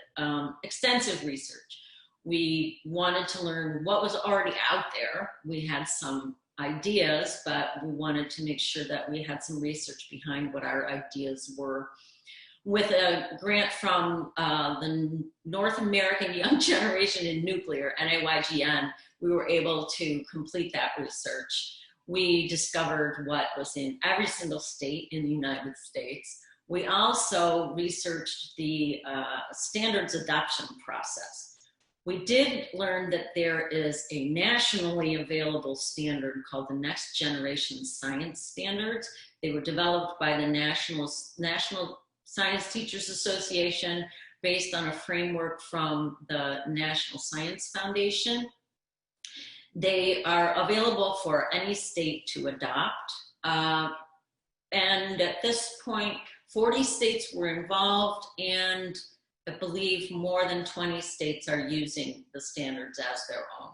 extensive research. We wanted to learn what was already out there. We had some ideas, but we wanted to make sure that we had some research behind what our ideas were. With a grant from the North American Young Generation in Nuclear, NAYGN, we were able to complete that research. We discovered what was in every single state in the United States. We also researched the standards adoption process. We did learn that there is a nationally available standard called the Next Generation Science Standards. They were developed by the National Science Teachers Association based on a framework from the National Science Foundation. They are available for any state to adopt. And at this point, 40 states were involved, and I believe more than 20 states are using the standards as their own.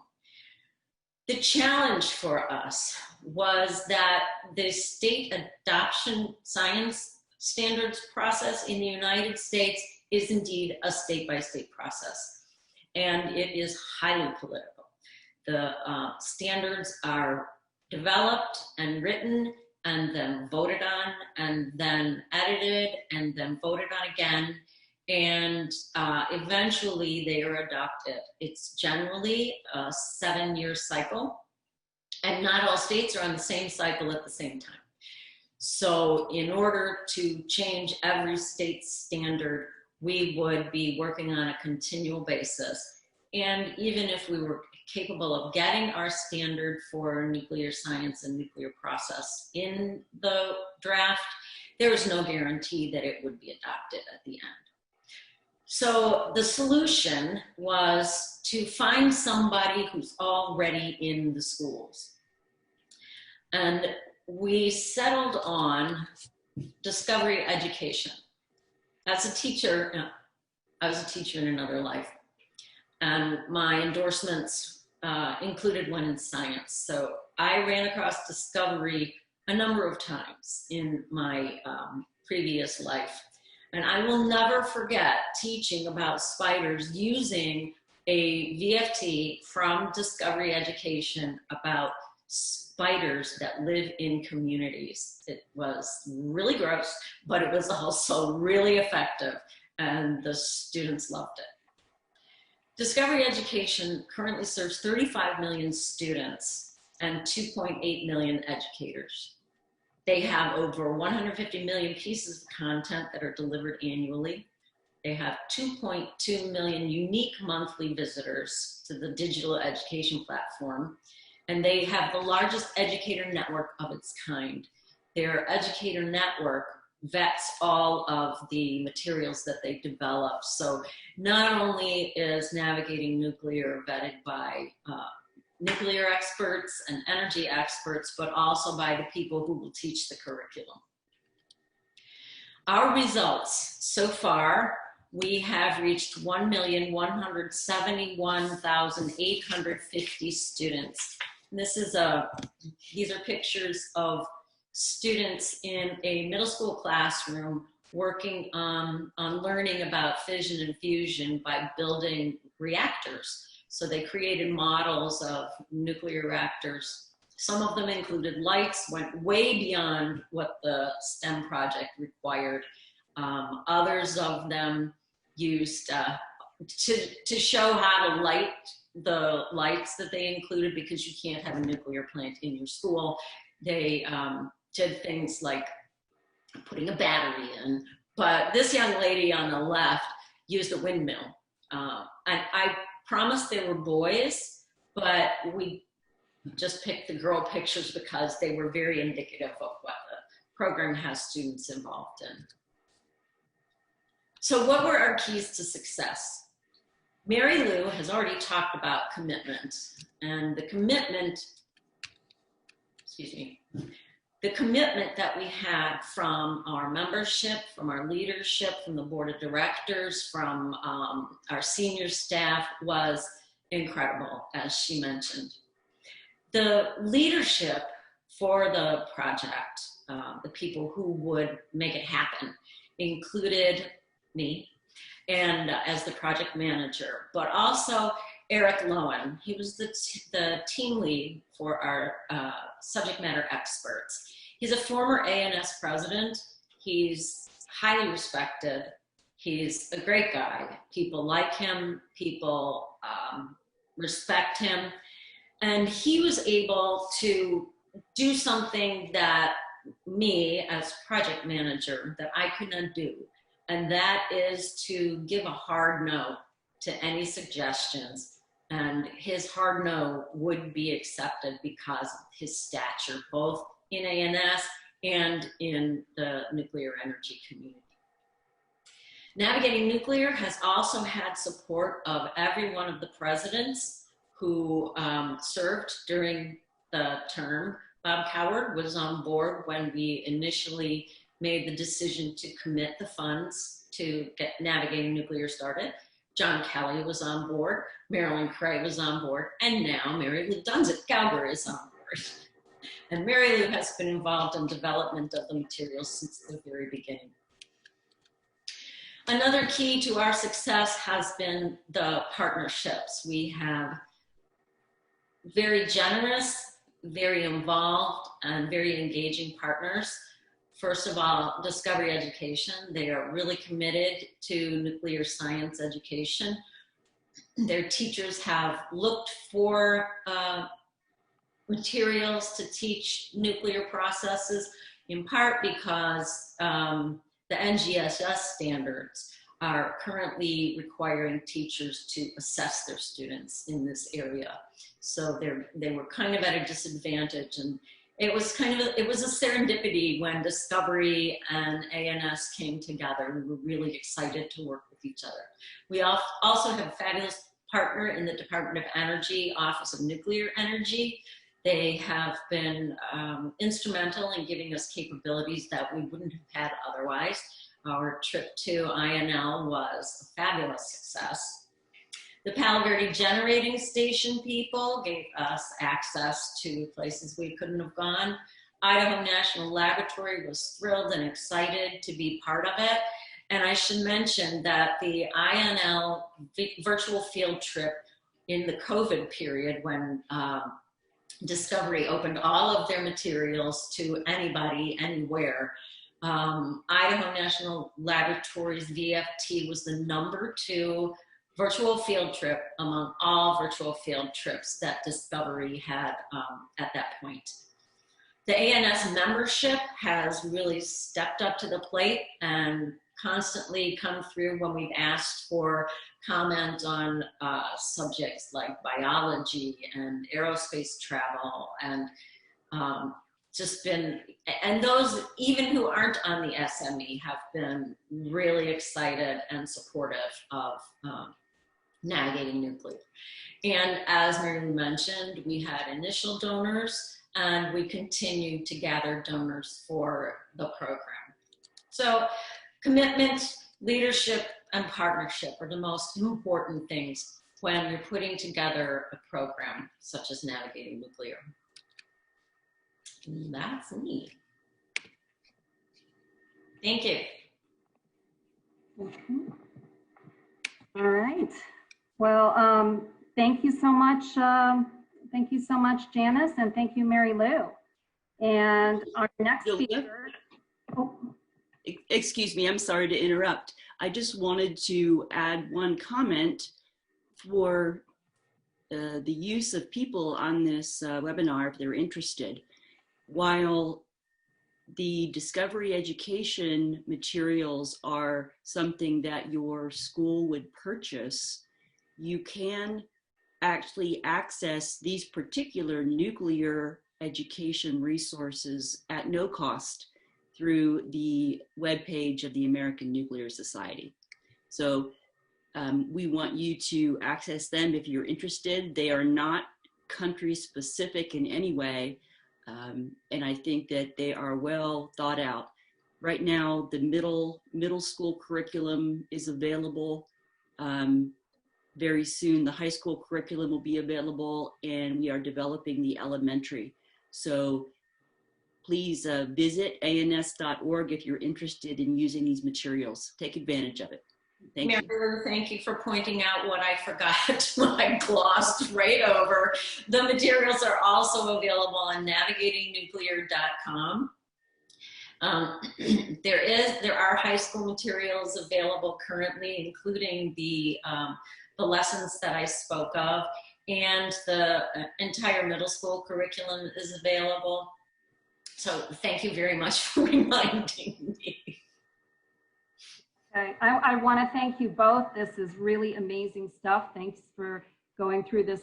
The challenge for us was that the state adoption science standards process in the United States is indeed a state-by-state process, and it is highly political. The standards are developed and written and then voted on and then edited and then voted on again, and eventually they are adopted. It's generally a 7-year cycle, and not all states are on the same cycle at the same time. So in order to change every state's standard, we would be working on a continual basis. And even if we were capable of getting our standard for nuclear science and nuclear process in the draft, there was no guarantee that it would be adopted at the end. So the solution was to find somebody who's already in the schools. And we settled on discovery education. As a teacher, I was a teacher in another life, and my endorsements included one in science. So I ran across discovery a number of times in my previous life. And I will never forget teaching about spiders using a VFT from discovery education about spiders that live in communities. It was really gross, but it was also really effective, and the students loved it. Discovery education currently serves 35 million students and 2.8 million educators. They have over 150 million pieces of content that are delivered annually. They have 2.2 million unique monthly visitors to the digital education platform, and they have the largest educator network of its kind. Their educator network vets all of the materials that they develop. So not only is navigating nuclear vetted by nuclear experts and energy experts, but also by the people who will teach the curriculum. Our results so far, we have reached 1,171,850 students. And this is these are pictures of students in a middle school classroom working on learning about fission and fusion by building reactors. So they created models of nuclear reactors. Some of them included lights, went way beyond what the STEM project required. Others of them used to show how to light the lights that they included, because you can't have a nuclear plant in your school. They did things like putting a battery in. But this young lady on the left used a windmill. And I promised they were boys, but we just picked the girl pictures because they were very indicative of what the program has students involved in. So what were our keys to success? Mary Lou has already talked about commitment, and the commitment, the commitment that we had from our membership, from our leadership, from the board of directors, from our senior staff was incredible, as she mentioned. The leadership for the project, the people who would make it happen, included me and as the project manager, but also Eric Lowen. He was the team lead for our subject matter experts. He's a former ANS president. He's highly respected. He's a great guy. People like him. People respect him. And he was able to do something that me as project manager that I could not do. And that is to give a hard no to any suggestions. And his hard no would be accepted because of his stature, both in ANS and in the nuclear energy community. Navigating Nuclear has also had support of every one of the presidents who served during the term. Bob Coward was on board when we initially made the decision to commit the funds to get Navigating Nuclear started. John Kelly was on board, Marilyn Cray was on board, and now Mary Lou Dunzett-Gauger is on board. And Mary Lou has been involved in development of the materials since the very beginning. Another key to our success has been the partnerships. We have very generous, very involved, and very engaging partners. First of all, Discovery Education. They are really committed to nuclear science education. Their teachers have looked for materials to teach nuclear processes, in part because the NGSS standards are currently requiring teachers to assess their students in this area. So they were kind of at a disadvantage, and it was a serendipity when Discovery and ANS came together. We were really excited to work with each other. We also have a fabulous partner in the Department of Energy, Office of Nuclear Energy. They have been instrumental in giving us capabilities that we wouldn't have had otherwise. Our trip to INL was a fabulous success. The Palo Verde Generating Station people gave us access to places we couldn't have gone. Idaho National Laboratory was thrilled and excited to be part of it. And I should mention that the INL virtual field trip in the COVID period when Discovery opened all of their materials to anybody, anywhere. Idaho National Laboratories VFT was the #2 virtual field trip among all virtual field trips that Discovery had at that point. The ANS membership has really stepped up to the plate and constantly come through when we've asked for comment on subjects like biology and aerospace travel, and and those even who aren't on the SME have been really excited and supportive of Navigating Nuclear. And as Mary Lou mentioned, we had initial donors and we continue to gather donors for the program. So commitment, leadership, and partnership are the most important things when you're putting together a program such as Navigating Nuclear. And that's me. Thank you. All right. Well, thank you so much. Thank you so much, Janice, and thank you, Mary Lou. And our next speaker. Oh. Excuse me, I'm sorry to interrupt. I just wanted to add one comment for the use of people on this webinar if they're interested. While the Discovery Education materials are something that your school would purchase, you can actually access these particular nuclear education resources at no cost through the webpage of the American Nuclear Society. So we want you to access them if you're interested. They are not country specific in any way. And I think that they are well thought out. Right now, the middle school curriculum is available. Very soon, the high school curriculum will be available, and we are developing the elementary. So please visit ans.org if you're interested in using these materials. Take advantage of it. Thank you. Mary, thank you for pointing out what I forgot, what I glossed right over. The materials are also available on navigatingnuclear.com. There are high school materials available currently, including the lessons that I spoke of, and the entire middle school curriculum is available. So thank you very much for reminding me. Okay, I want to thank you both. This is really amazing stuff. Thanks for going through this,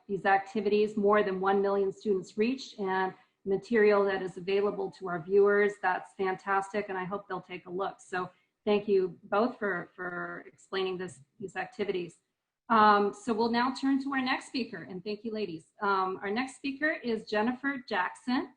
these activities. More than 1 million students reached, and material that is available to our viewers. That's fantastic, and I hope they'll take a look. So thank you both for explaining these activities. So we'll now turn to our next speaker, and thank you, ladies. Our next speaker is Jennifer Jackson.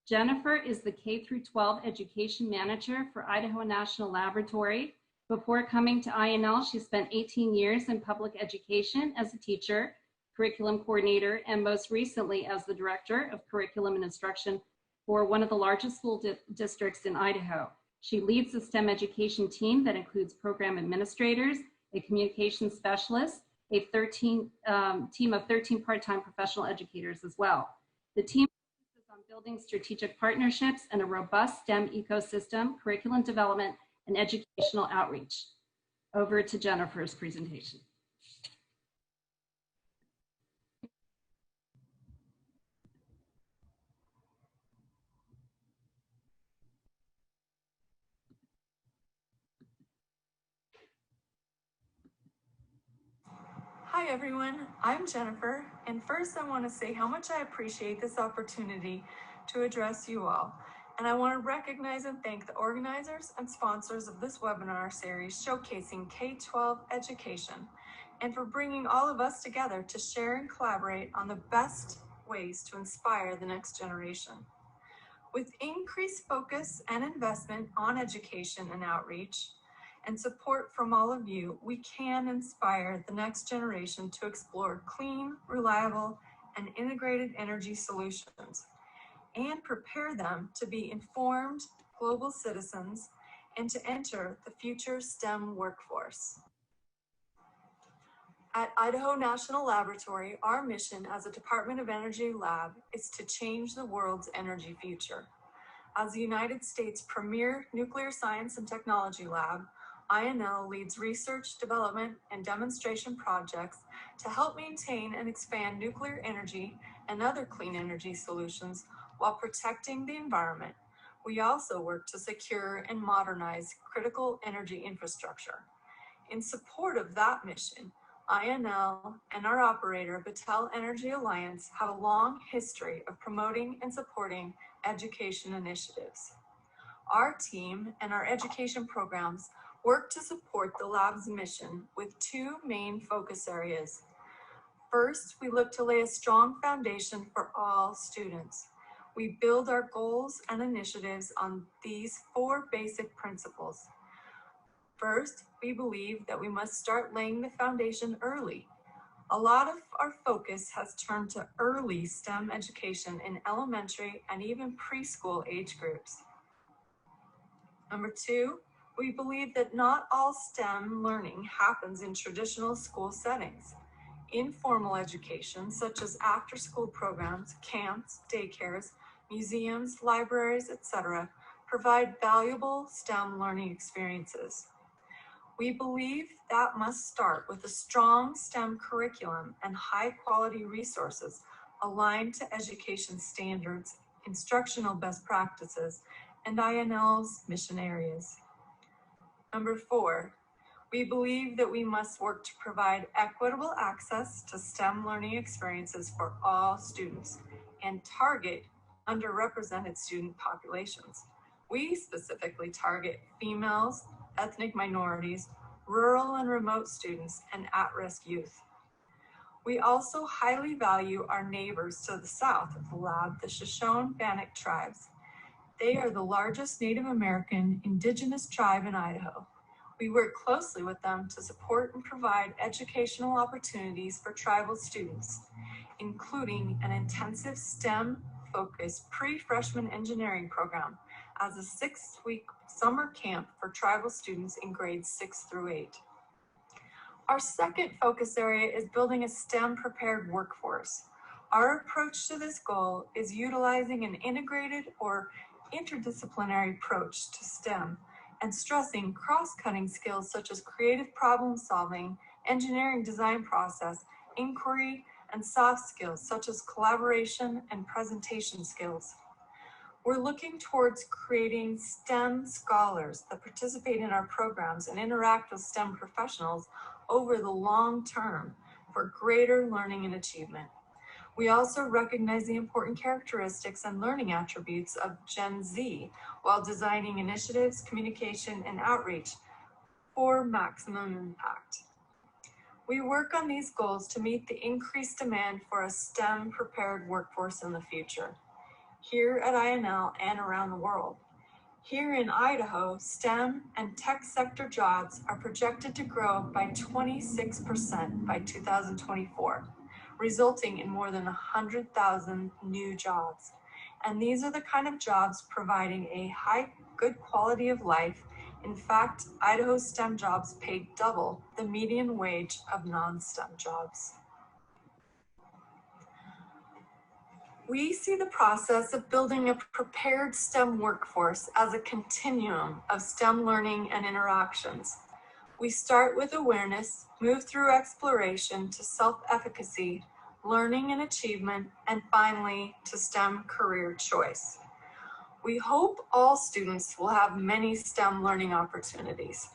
Jennifer is the K-12 Education Manager for Idaho National Laboratory. Before coming to INL, she spent 18 years in public education as a teacher, curriculum coordinator, and most recently as the Director of Curriculum and Instruction for one of the largest school districts in Idaho. She leads the STEM education team that includes program administrators, a communications specialist, a team of 13 part-time professional educators as well. The team focuses on building strategic partnerships and a robust STEM ecosystem, curriculum development, and educational outreach. Over to Jennifer's presentation. Hi everyone, I'm Jennifer, and first I want to say how much I appreciate this opportunity to address you all. And I want to recognize and thank the organizers and sponsors of this webinar series showcasing K-12 education, and for bringing all of us together to share and collaborate on the best ways to inspire the next generation. With increased focus and investment on education and outreach, and support from all of you, we can inspire the next generation to explore clean, reliable, and integrated energy solutions, and prepare them to be informed global citizens and to enter the future STEM workforce. At Idaho National Laboratory, our mission as a Department of Energy lab is to change the world's energy future. As the United States' premier nuclear science and technology lab, INL leads research, development, and demonstration projects to help maintain and expand nuclear energy and other clean energy solutions while protecting the environment. We also work to secure and modernize critical energy infrastructure. In support of that mission, INL and our operator, Battelle Energy Alliance, have a long history of promoting and supporting education initiatives. Our team and our education programs work to support the lab's mission with two main focus areas. First, we look to lay a strong foundation for all students. We build our goals and initiatives on these four basic principles. First, we believe that we must start laying the foundation early. A lot of our focus has turned to early STEM education in elementary and even preschool age groups. Number two, we believe that not all STEM learning happens in traditional school settings. Informal education, such as after-school programs, camps, daycares, museums, libraries, etc., provide valuable STEM learning experiences. We believe that must start with a strong STEM curriculum and high-quality resources aligned to education standards, instructional best practices, and INL's mission areas. Number four, we believe that we must work to provide equitable access to STEM learning experiences for all students and target underrepresented student populations. We specifically target females, ethnic minorities, rural and remote students, and at-risk youth. We also highly value our neighbors to the south of the lab, the Shoshone-Bannock tribes. They are the largest Native American indigenous tribe in Idaho. We work closely with them to support and provide educational opportunities for tribal students, including an intensive STEM-focused pre-freshman engineering program as a 6-week summer camp for tribal students in grades 6 through 8. Our second focus area is building a STEM-prepared workforce. Our approach to this goal is utilizing an integrated or interdisciplinary approach to STEM and stressing cross-cutting skills such as creative problem solving, engineering design process, inquiry, and soft skills such as collaboration and presentation skills. We're looking towards creating STEM scholars that participate in our programs and interact with STEM professionals over the long term for greater learning and achievement. We also recognize the important characteristics and learning attributes of Gen Z while designing initiatives, communication, and outreach for maximum impact. We work on these goals to meet the increased demand for a STEM-prepared workforce in the future, here at INL and around the world. Here in Idaho, STEM and tech sector jobs are projected to grow by 26% by 2024, resulting in more than 100,000 new jobs. And these are the kind of jobs providing a good quality of life. In fact, Idaho STEM jobs pay double the median wage of non-STEM jobs. We see the process of building a prepared STEM workforce as a continuum of STEM learning and interactions. We start with awareness, move through exploration to self-efficacy, learning and achievement, and finally to STEM career choice. We hope all students will have many STEM learning opportunities,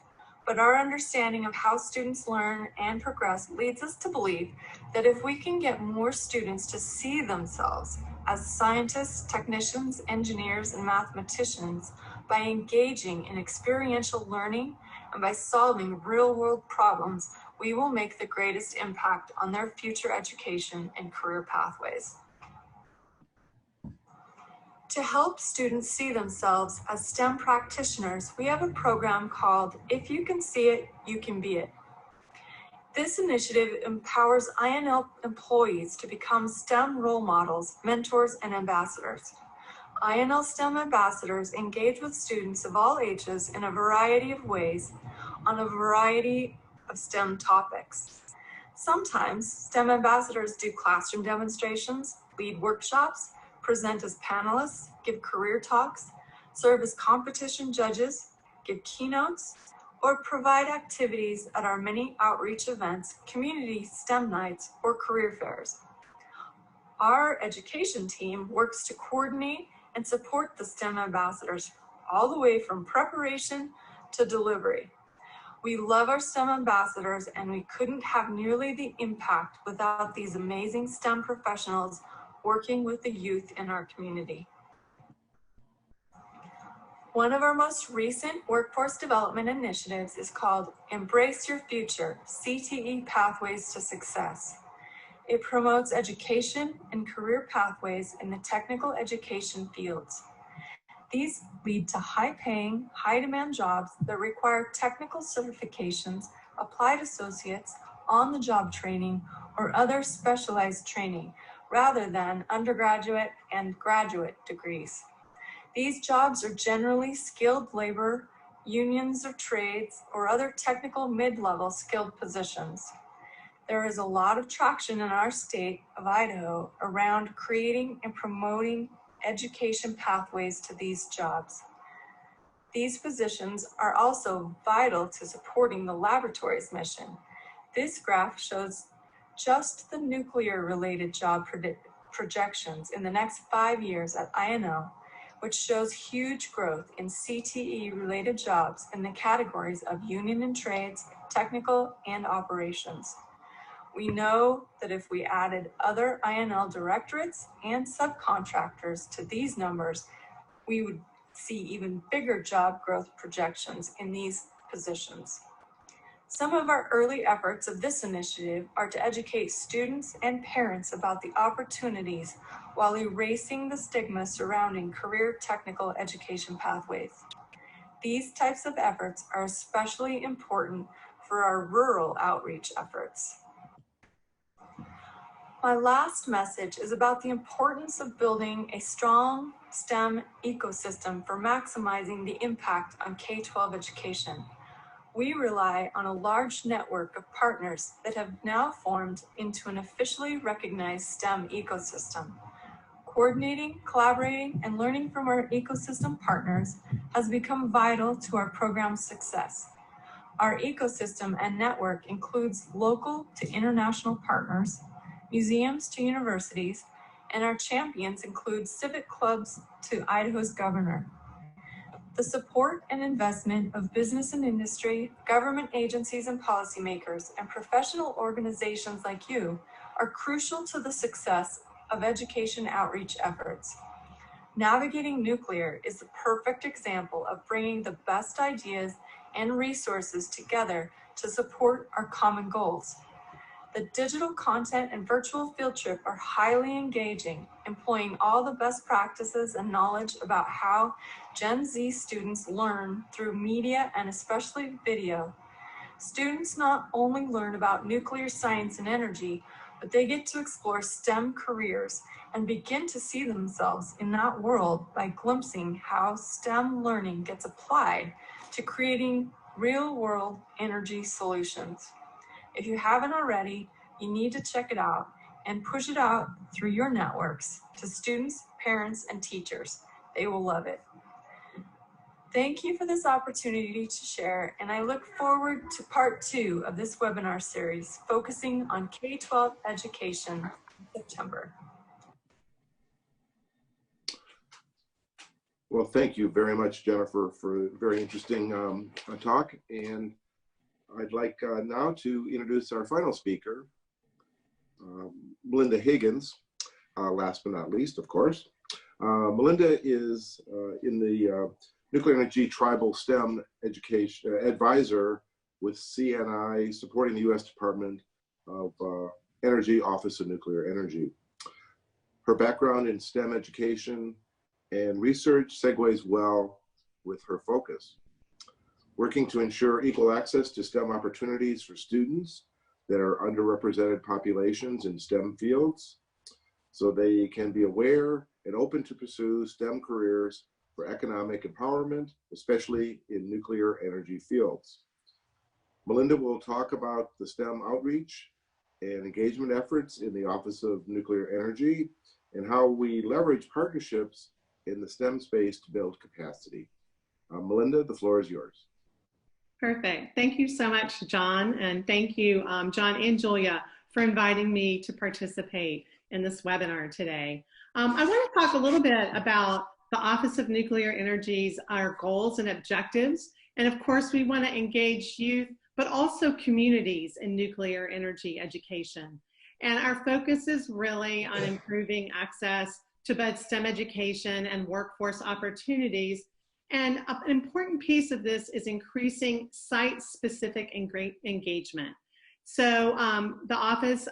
but our understanding of how students learn and progress leads us to believe that if we can get more students to see themselves as scientists, technicians, engineers, and mathematicians by engaging in experiential learning and by solving real-world problems, we will make the greatest impact on their future education and career pathways. To help students see themselves as STEM practitioners, we have a program called If You Can See It, You Can Be It. This initiative empowers INL employees to become STEM role models, mentors, and ambassadors. INL STEM ambassadors engage with students of all ages in a variety of ways on a variety of STEM topics. Sometimes STEM ambassadors do classroom demonstrations, lead workshops, present as panelists, give career talks, serve as competition judges, give keynotes, or provide activities at our many outreach events, community STEM nights, or career fairs. Our education team works to coordinate and support the STEM ambassadors all the way from preparation to delivery. We love our STEM ambassadors, and we couldn't have nearly the impact without these amazing STEM professionals working with the youth in our community. One of our most recent workforce development initiatives is called Embrace Your Future, C3e Pathways to Success. It promotes education and career pathways in the technical education fields. These lead to high-paying, high-demand jobs that require technical certifications, applied associates, on-the-job training, or other specialized training, rather than undergraduate and graduate degrees. These jobs are generally skilled labor, unions of trades, or other technical mid-level skilled positions. There is a lot of traction in our state of Idaho around creating and promoting education pathways to these jobs. These positions are also vital to supporting the laboratory's mission. This graph shows just the nuclear-related job projections in the next 5 years at INL, which shows huge growth in C3e-related jobs in the categories of union and trades, technical, and operations. We know that if we added other INL directorates and subcontractors to these numbers, we would see even bigger job growth projections in these positions. Some of our early efforts of this initiative are to educate students and parents about the opportunities while erasing the stigma surrounding career technical education pathways. These types of efforts are especially important for our rural outreach efforts. My last message is about the importance of building a strong STEM ecosystem for maximizing the impact on K-12 education. We rely on a large network of partners that have now formed into an officially recognized STEM ecosystem. Coordinating, collaborating, and learning from our ecosystem partners has become vital to our program's success. Our ecosystem and network includes local to international partners, museums to universities, and our champions include civic clubs to Idaho's governor. The support and investment of business and industry, government agencies and policymakers, and professional organizations like you are crucial to the success of education outreach efforts. Navigating Nuclear is the perfect example of bringing the best ideas and resources together to support our common goals. The digital content and virtual field trip are highly engaging, employing all the best practices and knowledge about how Gen Z students learn through media and especially video. Students not only learn about nuclear science and energy, but they get to explore STEM careers and begin to see themselves in that world by glimpsing how STEM learning gets applied to creating real-world energy solutions. If you haven't already, you need to check it out and push it out through your networks to students, parents, and teachers. They will love it. Thank you for this opportunity to share, and I look forward to part 2 of this webinar series focusing on K-12 education in September. Well, thank you very much, Jennifer, for a very interesting talk. And I'd like now to introduce our final speaker, Melinda Higgins, last but not least, of course. Melinda is in the Nuclear Energy Tribal STEM Education Advisor with CNI, supporting the U.S. Department of Energy Office of Nuclear Energy. Her background in STEM education and research segues well with her focus. Working to ensure equal access to STEM opportunities for students that are underrepresented populations in STEM fields, so they can be aware and open to pursue STEM careers for economic empowerment, especially in nuclear energy fields. Melinda will talk about the STEM outreach and engagement efforts in the Office of Nuclear Energy and how we leverage partnerships in the STEM space to build capacity. Melinda, the floor is yours. Perfect. Thank you so much, John. And thank you, John and Julia, for inviting me to participate in this webinar today. I want to talk a little bit about the Office of Nuclear Energy's, our goals and objectives. And of course, we want to engage youth, but also communities in nuclear energy education. And our focus is really on improving access to both STEM education and workforce opportunities. And an important piece of this is increasing site-specific engagement. So the office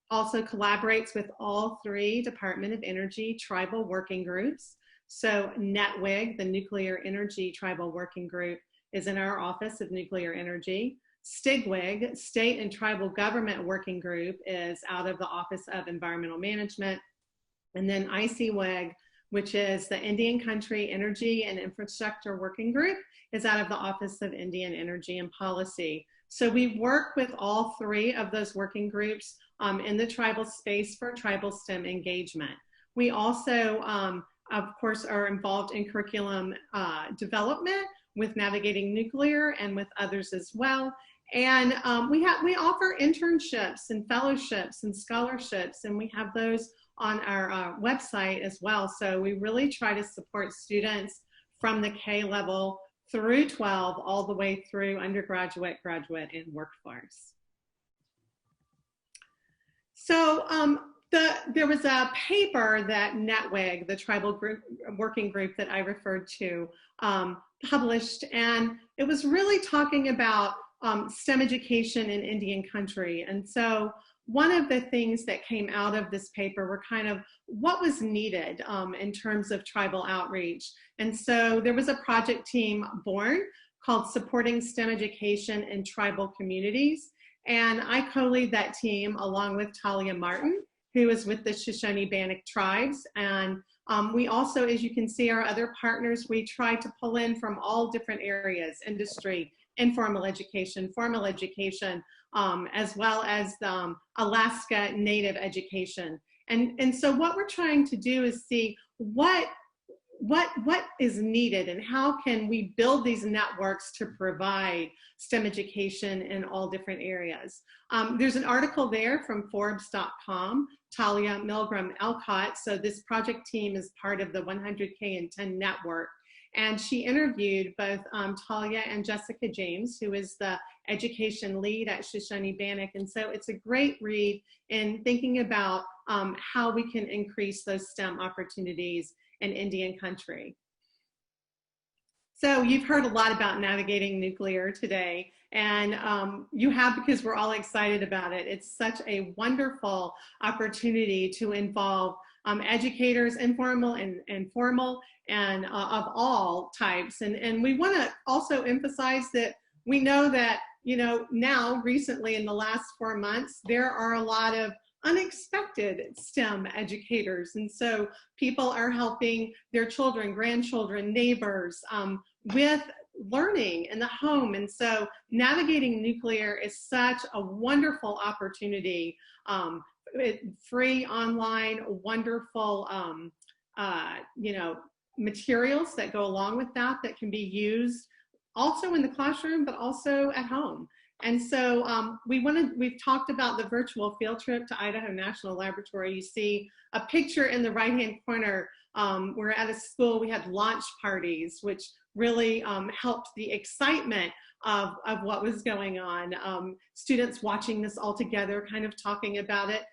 also collaborates with all 3 Department of Energy tribal working groups. So NETWIG, the Nuclear Energy Tribal Working Group, is in our Office of Nuclear Energy. STIGWIG, State and Tribal Government Working Group, is out of the Office of Environmental Management. And then ICWIG, which is the Indian Country Energy and Infrastructure Working Group, is out of the Office of Indian Energy and Policy. So we work with all 3 of those working groups in the tribal space for tribal STEM engagement. We also, of course, are involved in curriculum development with Navigating Nuclear and with others as well. And we offer internships and fellowships and scholarships, and we have those on our website as well. So we really try to support students from the K level through 12, all the way through undergraduate, graduate, and workforce. So There was a paper that NetWig, the tribal group, working group that I referred to, published, and it was really talking about STEM education in Indian country. And so one of the things that came out of this paper were kind of what was needed in terms of tribal outreach. And so there was a project team born called Supporting STEM Education in Tribal Communities. And I co-lead that team along with Talia Martin, who is with the Shoshone-Bannock tribes. And we also, as you can see, our other partners, we try to pull in from all different areas: industry, informal education, formal education, as well as Alaska Native education. And so what we're trying to do is see what is needed and how can we build these networks to provide STEM education in all different areas. There's an article there from Forbes.com, Talia Milgram Elcott. So this project team is part of the 100K in 10 network. And she interviewed both Talia and Jessica James, who is the education lead at Shoshone-Bannock. And so it's a great read in thinking about how we can increase those STEM opportunities in Indian country. So you've heard a lot about navigating nuclear today, and you have, because we're all excited about it. It's such a wonderful opportunity to involve educators, informal and formal, and of all types. And we want to also emphasize that we know that, you know, now recently in the last 4 months, there are a lot of unexpected STEM educators. And so people are helping their children, grandchildren, neighbors with learning in the home. And so navigating nuclear is such a wonderful opportunity. Free online, wonderful, you know, materials that go along with that can be used also in the classroom, but also at home. And so we've talked about the virtual field trip to Idaho National Laboratory. You see a picture in the right-hand corner. We're at a school, we had launch parties, which really helped the excitement of what was going on. Students watching this all together, kind of talking about it.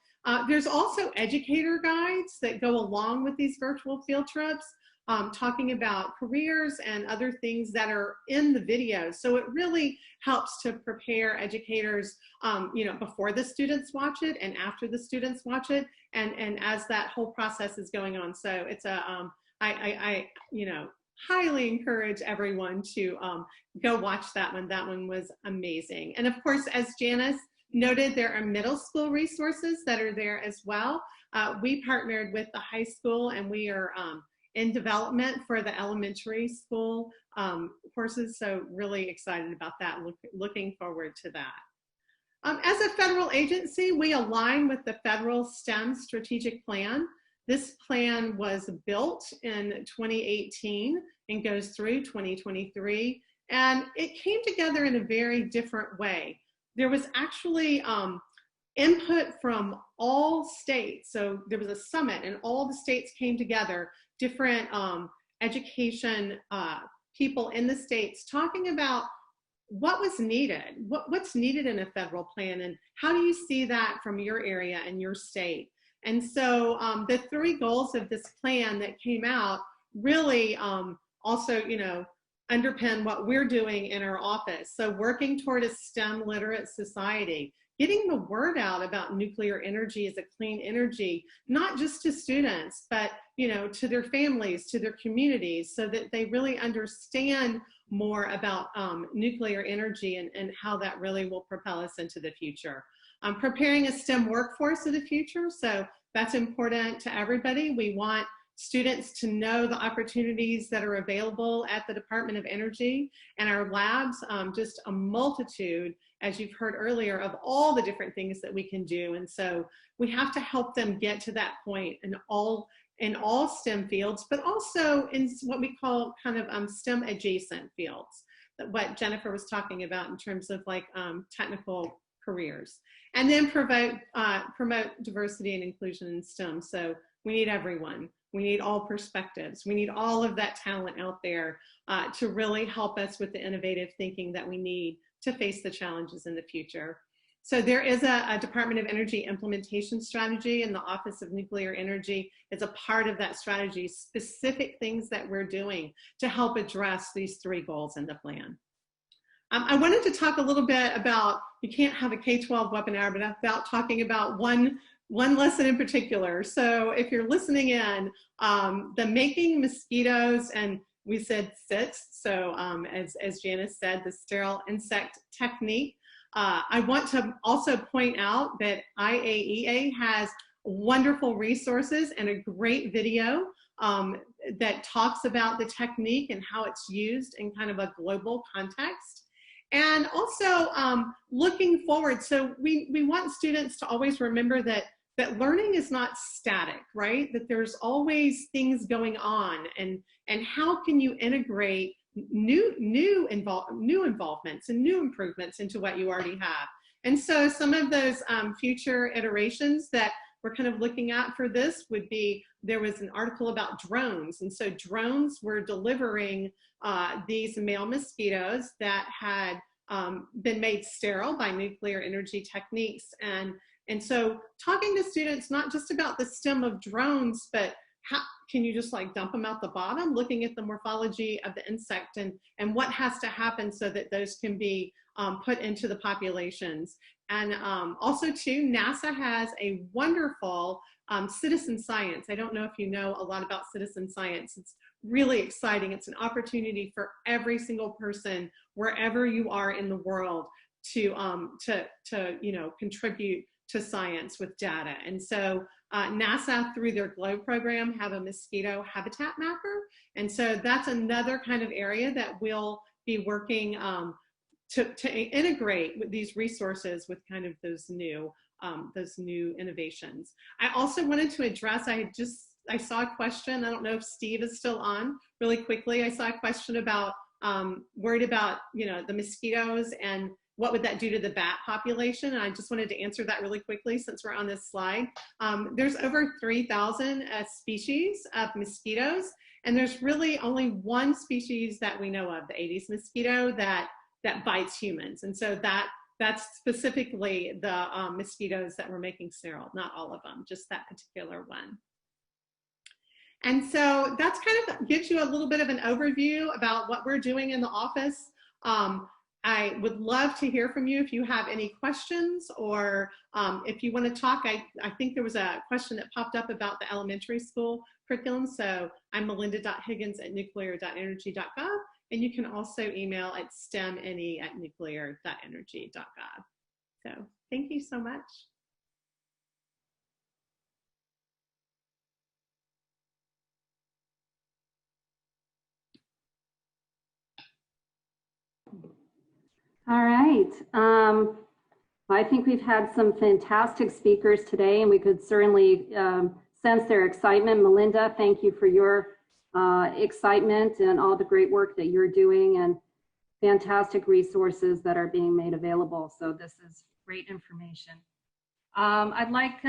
There's also educator guides that go along with these virtual field trips, talking about careers and other things that are in the video. So it really helps to prepare educators, you know, before the students watch it and after the students watch it, and as that whole process is going on. So it's a, I you know, highly encourage everyone to go watch that one. That one was amazing. And of course, as Janice noted, there are middle school resources that are there as well. We partnered with the high school, and we are in development for the elementary school courses. So really excited about that, looking forward to that. As a federal agency, we align with the federal STEM strategic plan. This plan was built in 2018 and goes through 2023. And it came together in a very different way. There was actually input from all states. So there was a summit and all the states came together, different education people in the states, talking about what was needed, what's needed in a federal plan, and how do you see that from your area and your state. And so the 3 goals of this plan that came out really also, you know, underpin what we're doing in our office. So working toward a STEM literate society, getting the word out about nuclear energy as a clean energy, not just to students, but, you know, to their families, to their communities, so that they really understand more about nuclear energy and how that really will propel us into the future. Preparing a STEM workforce of the future. So that's important to everybody. We want students to know the opportunities that are available at the Department of Energy and our labs, just a multitude, as you've heard earlier, of all the different things that we can do. And so we have to help them get to that point in all STEM fields, but also in what we call kind of STEM adjacent fields, what Jennifer was talking about in terms of like technical careers. And then promote diversity and inclusion in STEM. So we need everyone. We need all perspectives. We need all of that talent out there to really help us with the innovative thinking that we need to face the challenges in the future. So there is a Department of Energy implementation strategy, and the Office of Nuclear Energy is a part of that strategy, specific things that we're doing to help address these 3 goals in the plan. I wanted to talk a little bit about, you can't have a K-12 webinar, but about talking about one lesson in particular. So if you're listening in, the making mosquitoes, and we said SITs, so as Janice said, the sterile insect technique. I want to also point out that IAEA has wonderful resources and a great video that talks about the technique and how it's used in kind of a global context. And also looking forward, so we want students to always remember that learning is not static, right? That there's always things going on, and how can you integrate new involvements and new improvements into what you already have. And so some of those future iterations that we're kind of looking at for this would be, there was an article about drones. And so drones were delivering these male mosquitoes that had been made sterile by nuclear energy techniques. And so talking to students, not just about the STEM of drones, but how can you just like dump them out the bottom, looking at the morphology of the insect and what has to happen so that those can be put into the populations. And also too, NASA has a wonderful citizen science. I don't know if you know a lot about citizen science. It's really exciting. It's an opportunity for every single person, wherever you are in the world, to contribute to science with data. And so NASA, through their GLOW program, have a mosquito habitat mapper. And so that's another kind of area that we'll be working to integrate with these resources with kind of those new innovations. I also wanted to address, I saw a question, I don't know if Steve is still on, really quickly. I saw a question about, worried about, the mosquitoes and what would that do to the bat population? And I just wanted to answer that really quickly since we're on this slide. There's over 3,000 species of mosquitoes, and there's really only one species that we know of, the Aedes mosquito, that bites humans. And so that's specifically the mosquitoes that we're making sterile, not all of them, just that particular one. And so that's kind of gives you a little bit of an overview about what we're doing in the office. I would love to hear from you if you have any questions, or if you want to talk. I think there was a question that popped up about the elementary school curriculum. So I'm melinda.higgins@nuclear.energy.gov, and you can also email at stemne@nuclear.energy.gov. So thank you so much. All right. I think we've had some fantastic speakers today, and we could certainly sense their excitement. Melinda, thank you for your excitement and all the great work that you're doing, and fantastic resources that are being made available. So this is great information. I'd like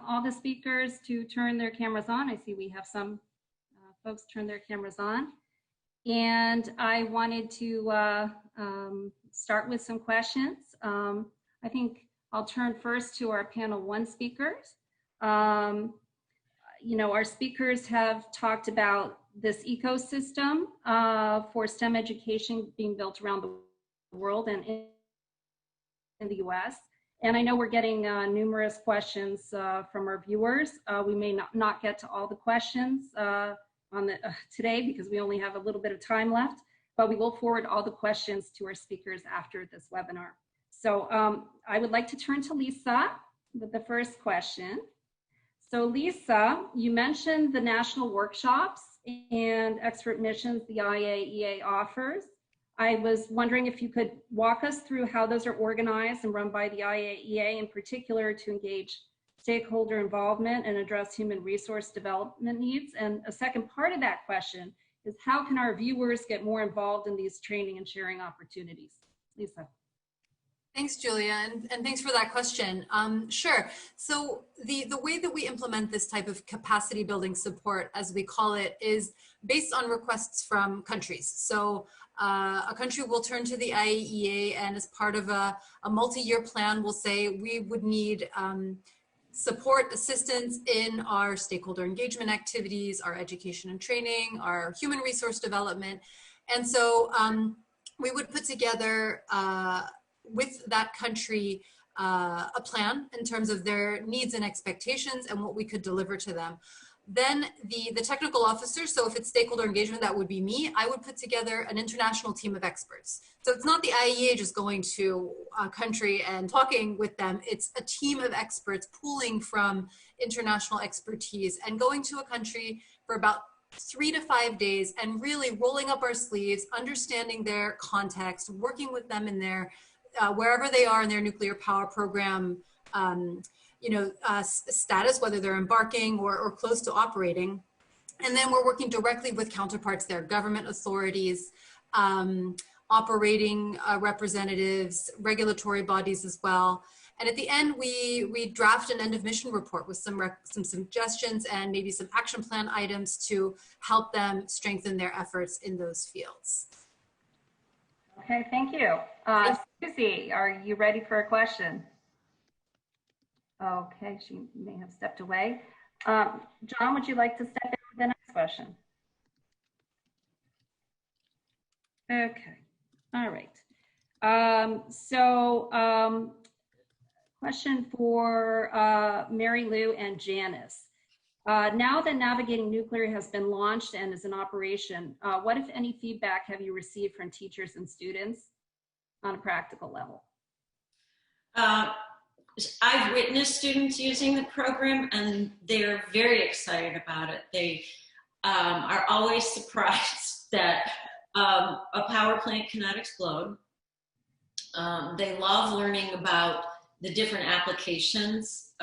all the speakers to turn their cameras on. I see we have some folks turn their cameras on. And I wanted to start with some questions. I think I'll turn first to our panel 1 speakers. Our speakers have talked about this ecosystem for STEM education being built around the world and in the US. And I know we're getting numerous questions from our viewers. We may not get to all the questions today because we only have a little bit of time left, but we will forward all the questions to our speakers after this webinar. So I would like to turn to Lisa with the first question. So Lisa, you mentioned the national workshops and expert missions the IAEA offers. I was wondering if you could walk us through how those are organized and run by the IAEA, in particular to engage stakeholder involvement and address human resource development needs. And a second part of that question is, how can our viewers get more involved in these training and sharing opportunities? Lisa. Thanks, Julia, and thanks for that question. Sure. So the way that we implement this type of capacity building support, as we call it, is based on requests from countries. So a country will turn to the IAEA, and as part of a multi-year plan, will say we would need support, assistance in our stakeholder engagement activities, our education and training, our human resource development. And so we would put together with that country a plan in terms of their needs and expectations and what we could deliver to them. Then the technical officer, so if it's stakeholder engagement, that would be me, I would put together an international team of experts. So it's not the IAEA just going to a country and talking with them, it's a team of experts pooling from international expertise and going to a country for about 3 to 5 days and really rolling up our sleeves, understanding their context, working with them in their wherever they are in their nuclear power program, status, whether they're embarking or close to operating. And then we're working directly with counterparts there, government authorities, operating representatives, regulatory bodies as well. And at the end, we draft an end of mission report with some suggestions and maybe some action plan items to help them strengthen their efforts in those fields. Okay, thank you. Susie, are you ready for a question? Okay, she may have stepped away. John, would you like to step in with the next question? Okay, all right. Question for Mary Lou and Janice. Now that Navigating Nuclear has been launched and is in operation, what, if any, feedback have you received from teachers and students on a practical level? I've witnessed students using the program and they're very excited about it. They are always surprised that a power plant cannot explode. They love learning about the different applications.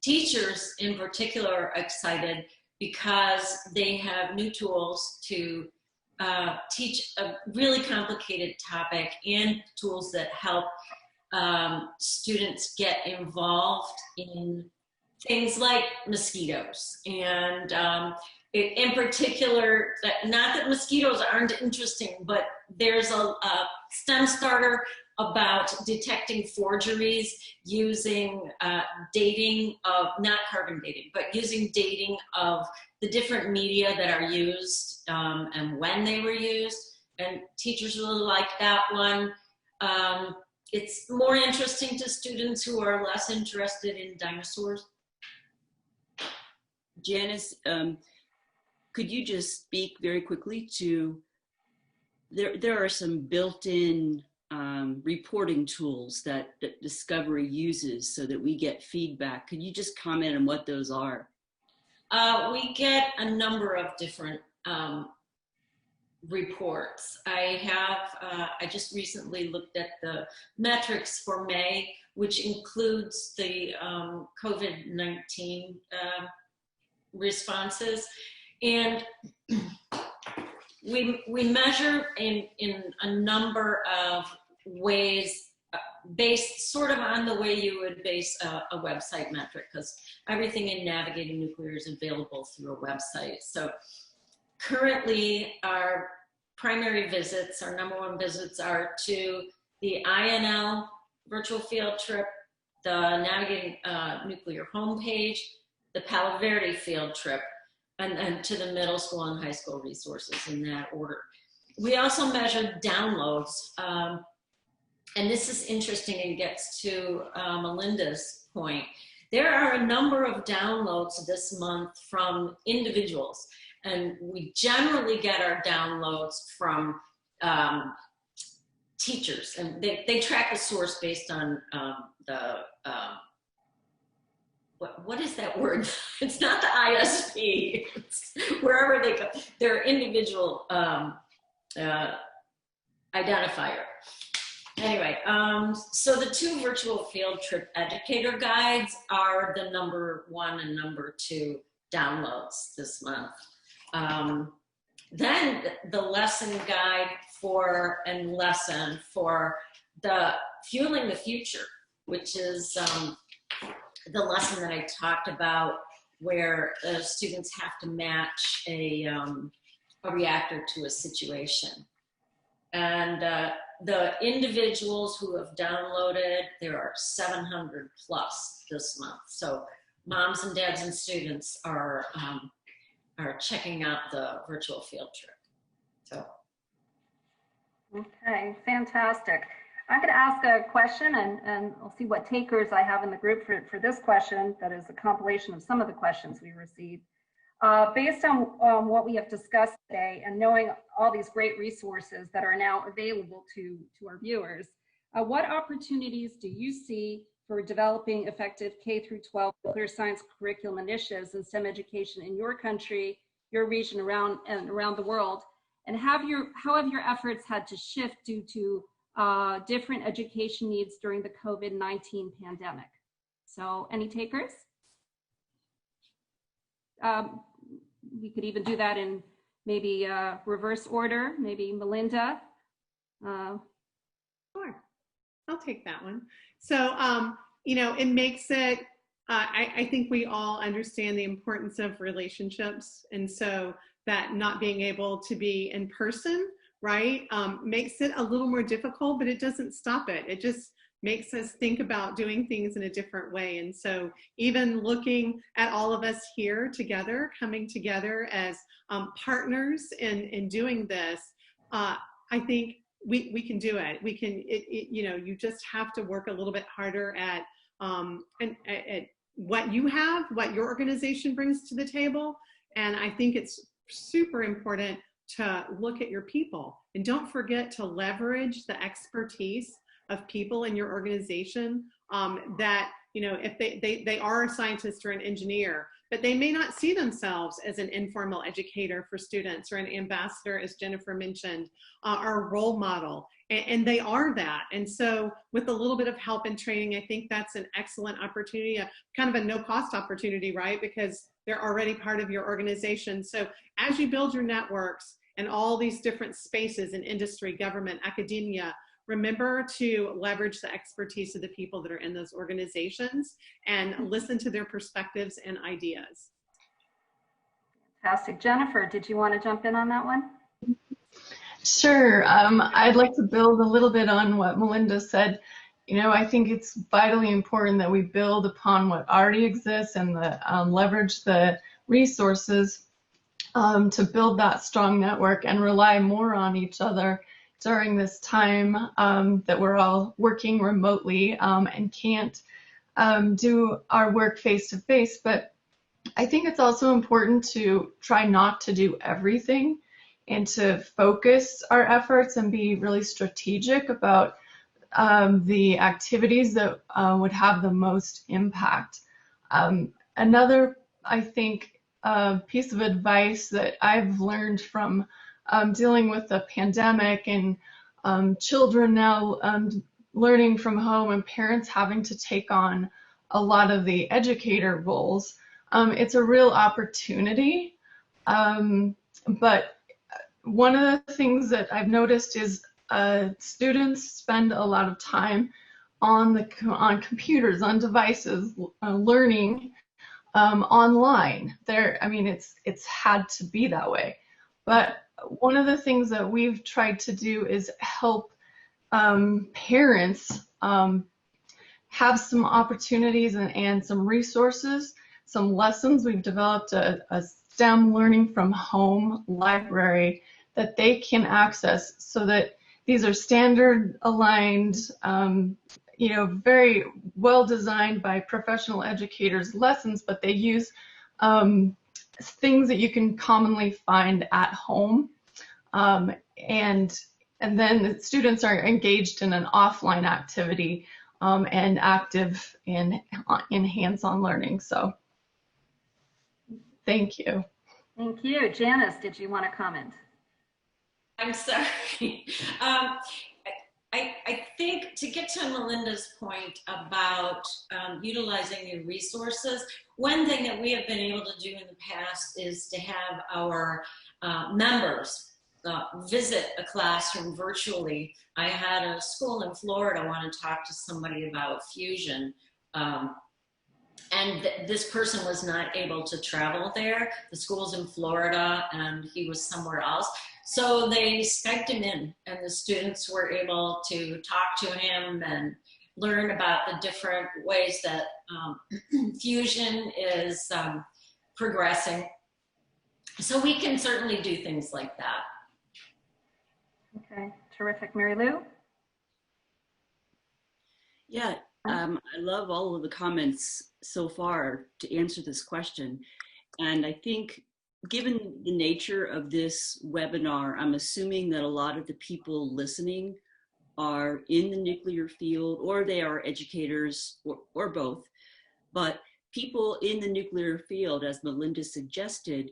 Teachers in particular are excited because they have new tools to teach a really complicated topic and tools that help students get involved in things like mosquitoes. And in particular, not that mosquitoes aren't interesting, but there's a STEM starter about detecting forgeries using dating of, not carbon dating, but using dating of the different media that are used and when they were used. And teachers really like that one. It's more interesting to students who are less interested in dinosaurs. Janice, could you just speak very quickly to, there are some built-in reporting tools that Discovery uses so that we get feedback. Could you just comment on what those are? We get a number of different reports. I just recently looked at the metrics for May, which includes the COVID-19 responses. And we measure in a number of ways based sort of on the way you would base a website metric, because everything in Navigating Nuclear is available through a website. So currently our primary visits, our #1 visits, are to the INL virtual field trip, the Navigating Nuclear homepage, the Palo Verde field trip, and then to the middle school and high school resources in that order. We also measure downloads, and this is interesting and gets to Melinda's point. There are a number of downloads this month from individuals, and we generally get our downloads from teachers, and they track the source based on what is that word? It's not the ISP, it's wherever they go. They're individual identifier. Anyway, so the 2 virtual field trip educator guides are the #1 and #2 downloads this month. Then the lesson guide for the Fueling the Future, which is the lesson that I talked about, where students have to match a reactor to a situation. And the individuals who have downloaded, there are 700 plus this month. So moms and dads and students are checking out the virtual field trip. So. Okay, fantastic. I'm going to ask a question, and I'll see what takers I have in the group for this question. That is a compilation of some of the questions we received. Based on what we have discussed today, and knowing all these great resources that are now available to our viewers, what opportunities do you see for developing effective K-12 nuclear science curriculum initiatives in STEM education in your country, your region, around the world? And how have your efforts had to shift due to different education needs during the COVID-19 pandemic? So any takers? We could even do that in maybe reverse order, maybe Melinda. Sure, I'll take that one. So, you know, it makes it, I think we all understand the importance of relationships. And so that not being able to be in person, right, makes it a little more difficult, but it doesn't stop it. It just makes us think about doing things in a different way. And so even looking at all of us here together, coming together as partners in doing this, I think we can do it. We can, you know, you just have to work a little bit harder at what you have, what your organization brings to the table. And I think it's super important to look at your people, and don't forget to leverage the expertise of people in your organization that, you know, if they are a scientist or an engineer, but they may not see themselves as an informal educator for students or an ambassador, as Jennifer mentioned, or a role model, and they are that. And so with a little bit of help and training, I think that's an excellent opportunity, a kind of a no-cost opportunity, right? Because they're already part of your organization. So as you build your networks and all these different spaces in industry, government, academia, remember to leverage the expertise of the people that are in those organizations and listen to their perspectives and ideas. Fantastic. Jennifer, did you want to jump in on that one? Sure. I'd like to build a little bit on what Melinda said. You know, I think it's vitally important that we build upon what already exists and leverage the resources to build that strong network and rely more on each other during this time that we're all working remotely and can't do our work face to face. But I think it's also important to try not to do everything and to focus our efforts and be really strategic about the activities that would have the most impact. Another, I think, piece of advice that I've learned from dealing with the pandemic and children now learning from home and parents having to take on a lot of the educator roles, it's a real opportunity. But one of the things that I've noticed is students spend a lot of time on computers, on devices, learning online. I mean, it's had to be that way. But one of the things that we've tried to do is help parents have some opportunities and some resources, some lessons. We've developed a STEM learning from home library that they can access, so that these are standard aligned, you know, very well designed by professional educators lessons, but they use things that you can commonly find at home. And then the students are engaged in an offline activity and active in hands-on learning. So thank you. Thank you. Janice, did you want to comment? I'm sorry. I think to get to Melinda's point about utilizing new resources, one thing that we have been able to do in the past is to have our members visit a classroom virtually. I had a school in Florida want to talk to somebody about fusion. And this person was not able to travel there. The school's in Florida and he was somewhere else. So they Skyped him in and the students were able to talk to him and learn about the different ways that fusion is progressing. So we can certainly do things like that. Okay, terrific. Mary Lou? Yeah, I love all of the comments so far to answer this question. And I think given the nature of this webinar, I'm assuming that a lot of the people listening are in the nuclear field, or they are educators, or both. But people in the nuclear field, as Melinda suggested,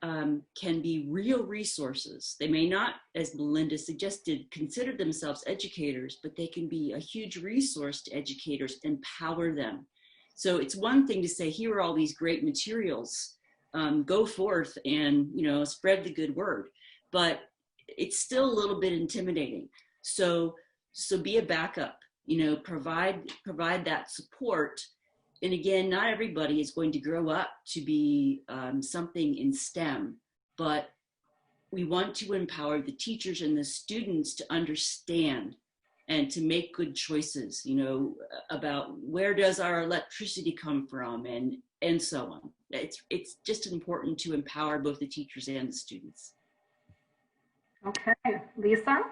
can be real resources. They may not, as Melinda suggested, consider themselves educators, but they can be a huge resource to educators, empower them. So it's one thing to say, here are all these great materials, go forth and, you know, spread the good word, but it's still a little bit intimidating. So be a backup, you know, provide that support. And again, not everybody is going to grow up to be something in STEM, but we want to empower the teachers and the students to understand and to make good choices, you know, about where does our electricity come from and so on. It's just important to empower both the teachers and the students. Okay, Lisa?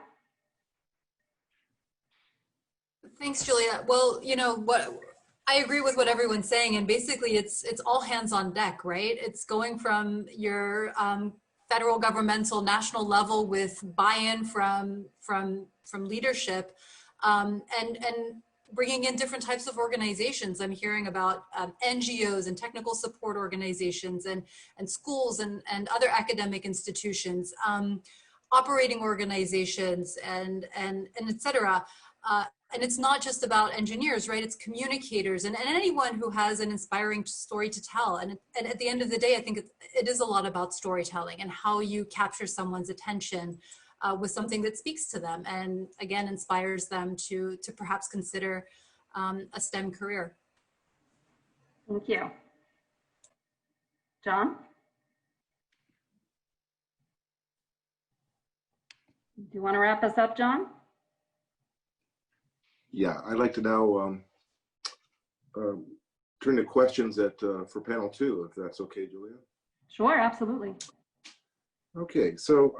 Thanks, Julia. Well, you know what, I agree with what everyone's saying, and basically it's all hands on deck, right? It's going from your federal governmental national level with buy-in from leadership, and bringing in different types of organizations. I'm hearing about NGOs and technical support organizations and schools and other academic institutions, operating organizations and et cetera. And it's not just about engineers, right? It's communicators and anyone who has an inspiring story to tell. And at the end of the day, I think it is a lot about storytelling and how you capture someone's attention with something that speaks to them and again, inspires them to perhaps consider a STEM career. Thank you. John? Do you want to wrap us up, John? Yeah, I'd like to now turn to questions for panel 2, if that's okay, Julia. Sure, absolutely. Okay, so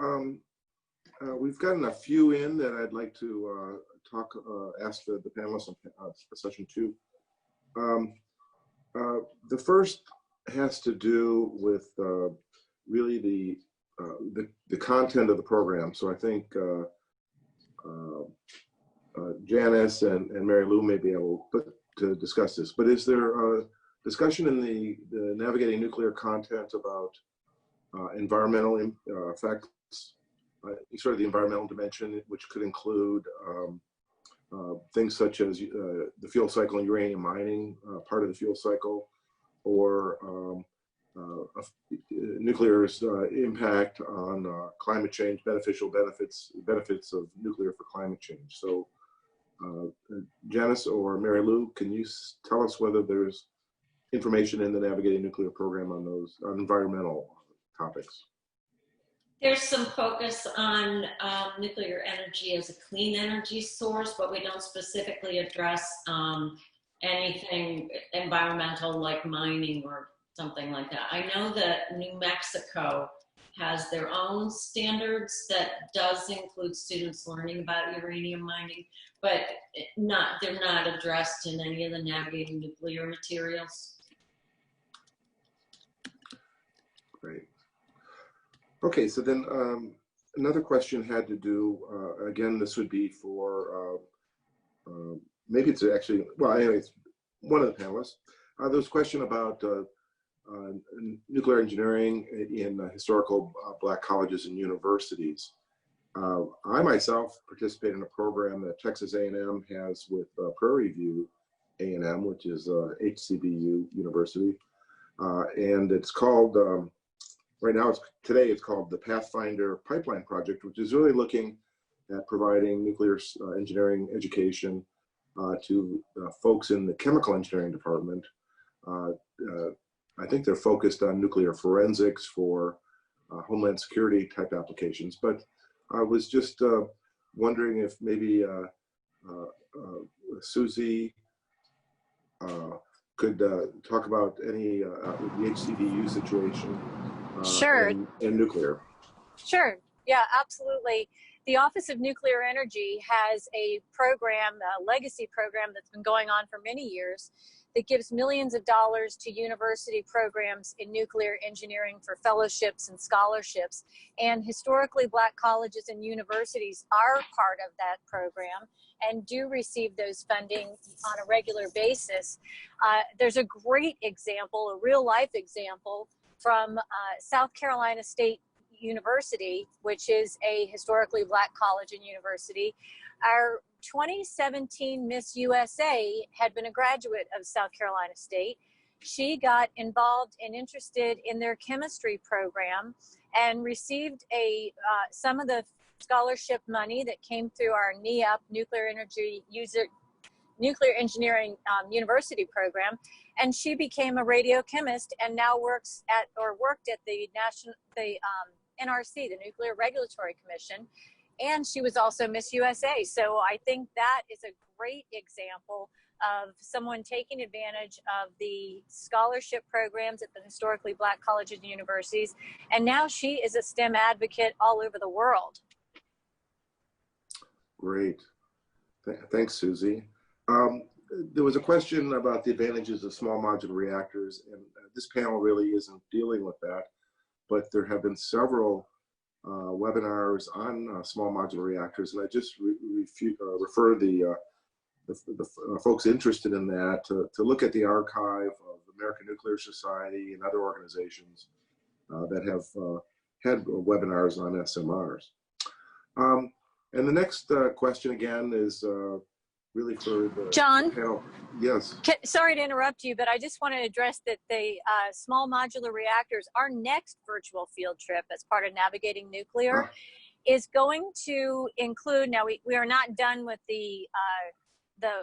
we've gotten a few in that I'd like to ask the panelists on session 2. The first has to do with really the content of the program. So I think Janice and Mary Lou may be able to discuss this, but is there a discussion in the Navigating Nuclear content about environmental effects, sort of the environmental dimension, which could include things such as the fuel cycle and uranium mining, part of the fuel cycle, or nuclear's impact on climate change, benefits of nuclear for climate change. So Janice or Mary Lou, can you tell us whether there's information in the Navigating Nuclear program on environmental topics? There's some focus on nuclear energy as a clean energy source, but we don't specifically address anything environmental like mining or something like that. I know that New Mexico has their own standards that does include students learning about uranium mining, but they're not addressed in any of the Navigating Nuclear materials. Great. Okay, so then another question had to do, again, this would be for, maybe it's actually, well, anyway, it's one of the panelists. There was a question about nuclear engineering in historical Black colleges and universities. I myself participate in a program that Texas A&M has with Prairie View A&M, which is HCBU University, and it's called right now, today it's called the Pathfinder Pipeline Project, which is really looking at providing nuclear engineering education to folks in the chemical engineering department. I think they're focused on nuclear forensics for Homeland Security type applications, but I was just wondering if maybe Susie could talk about any the HCDU situation Sure. in nuclear. Sure. Yeah, absolutely. The Office of Nuclear Energy has a program, a legacy program that's been going on for many years that gives millions of dollars to university programs in nuclear engineering for fellowships and scholarships. And historically, Black colleges and universities are part of that program and do receive those funding on a regular basis. There's a great example, a real life example from South Carolina State University, which is a historically Black college and university. Our 2017 Miss USA had been a graduate of South Carolina State. She got involved and interested in their chemistry program and received some of the scholarship money that came through our NEUP, Nuclear Engineering University program. And she became a radiochemist and now worked at the NRC, the Nuclear Regulatory Commission, and she was also Miss USA. So I think that is a great example of someone taking advantage of the scholarship programs at the historically Black colleges and universities, and now she is a STEM advocate all over the world. Great. Thanks, Susie. There was a question about the advantages of small modular reactors, and this panel really isn't dealing with that, but there have been several webinars on small modular reactors, and I just refer the folks interested in that to look at the archive of the American Nuclear Society and other organizations that have had webinars on SMRs. And the next question again is really for the John? panel. Yes. Sorry to interrupt you, but I just want to address that the small modular reactors, our next virtual field trip as part of Navigating Nuclear is going to include, now we are not done with the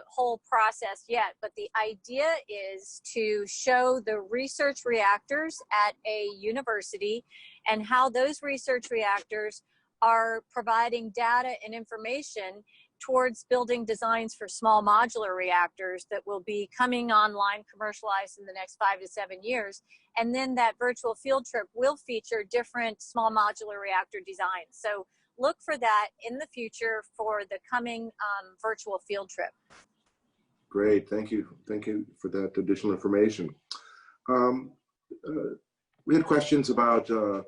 whole process yet, but the idea is to show the research reactors at a university and how those research reactors are providing data and information towards building designs for small modular reactors that will be coming online, commercialized in the next 5 to 7 years. And then that virtual field trip will feature different small modular reactor designs. So look for that in the future for the coming virtual field trip. Great, thank you. Thank you for that additional information. We had questions about the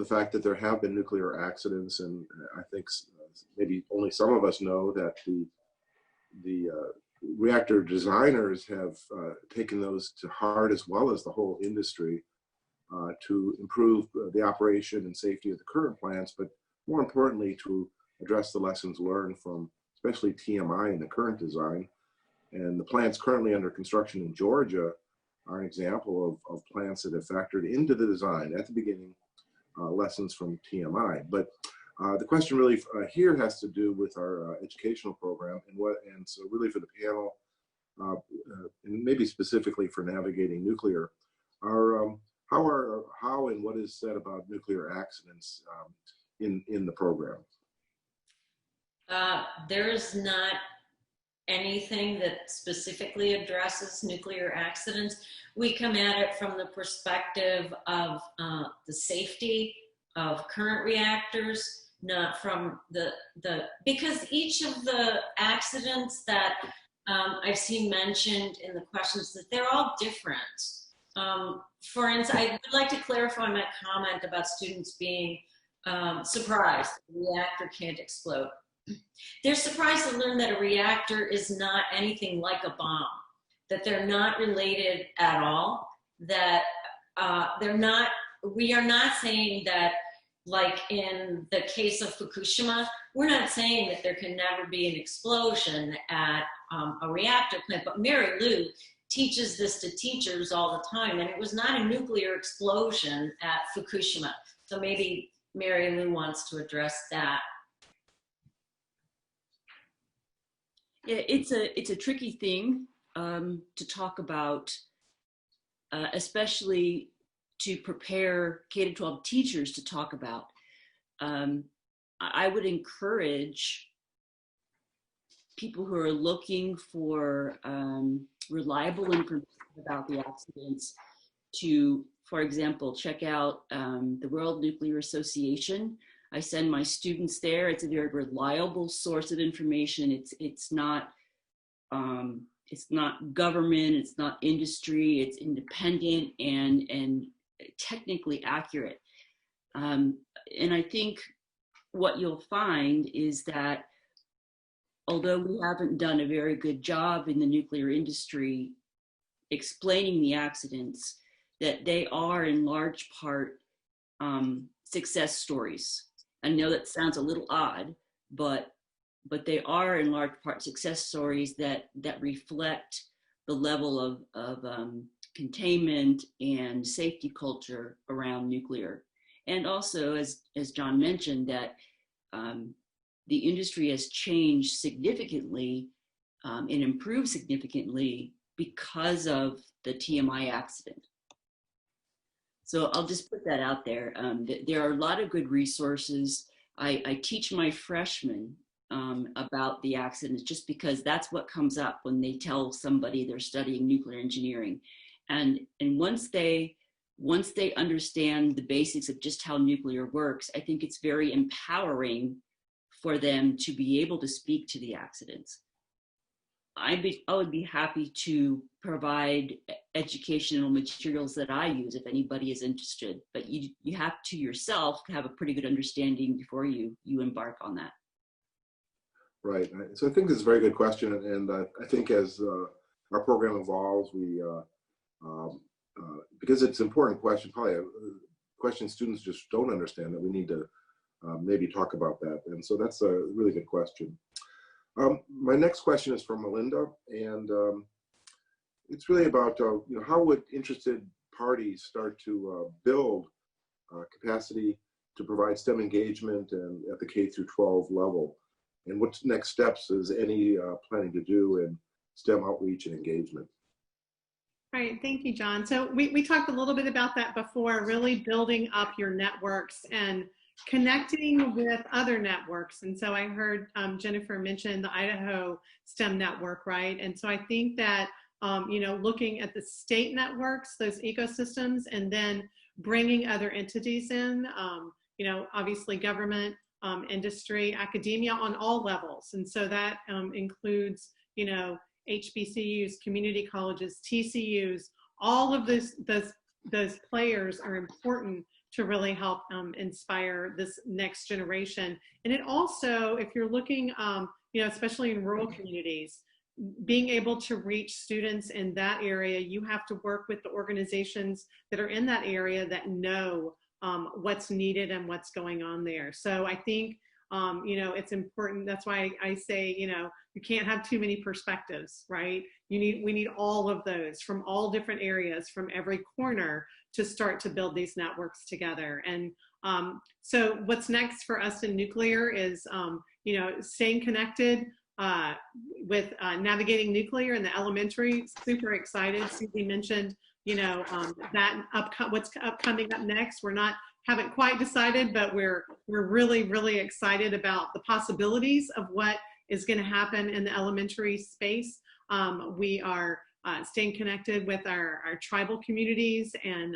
fact that there have been nuclear accidents, and I think maybe only some of us know that the reactor designers have taken those to heart, as well as the whole industry, to improve the operation and safety of the current plants, but more importantly, to address the lessons learned from especially TMI in the current design. And the plants currently under construction in Georgia are an example of plants that have factored into the design at the beginning lessons from TMI. But the question really here has to do with our educational program, and so really for the panel, and maybe specifically for Navigating Nuclear, how and what is said about nuclear accidents in the program? There is not anything that specifically addresses nuclear accidents. We come at it from the perspective of the safety of current reactors, not from because each of the accidents that I've seen mentioned in the questions, that they're all different. For instance, I would like to clarify my comment about students being surprised the reactor can't explode. They're surprised to learn that a reactor is not anything like a bomb, that they're not related at all, that we are not saying that, like in the case of Fukushima, we're not saying that there can never be an explosion at a reactor plant, but Mary Lou teaches this to teachers all the time, and it was not a nuclear explosion at Fukushima. So maybe Mary Lou wants to address that. Yeah, it's a tricky thing to talk about, especially to prepare K-12 teachers to talk about. I would encourage people who are looking for reliable information about the accidents to, for example, check out the World Nuclear Association. I send my students there. It's a very reliable source of information. It's not government, it's not industry, it's independent and technically accurate. And I think what you'll find is that although we haven't done a very good job in the nuclear industry explaining the accidents, that they are in large part success stories. I know that sounds a little odd, but they are in large part success stories that reflect the level of containment and safety culture around nuclear. And also, as John mentioned, that the industry has changed significantly and improved significantly because of the TMI accident. So I'll just put that out there. There are a lot of good resources. I teach my freshmen about the accidents just because that's what comes up when they tell somebody they're studying nuclear engineering. And once they understand the basics of just how nuclear works, I think it's very empowering for them to be able to speak to the accidents. I would be happy to provide educational materials that I use if anybody is interested, but you have to yourself have a pretty good understanding before you embark on that. Right. So I think this is a very good question, and I think as our program evolves, we because it's an important question, probably a question students just don't understand, that we need to maybe talk about that. And so that's a really good question. My next question is from Melinda, and it's really about how would interested parties start to build capacity to provide STEM engagement and at the K-12 level, and what next steps is any planning to do in STEM outreach and engagement? Right, thank you, John. So we talked a little bit about that before, really building up your networks and connecting with other networks. And so I heard Jennifer mention the Idaho STEM network, right? And so I think that, looking at the state networks, those ecosystems, and then bringing other entities in, obviously government, industry, academia on all levels. And so that includes, HBCUs, community colleges, TCUs, all of those players are important to really help inspire this next generation. And it also, if you're looking, especially in rural communities, being able to reach students in that area, you have to work with the organizations that are in that area that know what's needed and what's going on there. So I think, it's important. That's why I say, you can't have too many perspectives, right? We need all of those from all different areas, from every corner, to start to build these networks together. And so what's next for us in nuclear is, staying connected with navigating nuclear in the elementary. Super excited. Susie mentioned, what's coming up next. Haven't quite decided, but we're really, really excited about the possibilities of what is going to happen in the elementary space. We are staying connected with our tribal communities and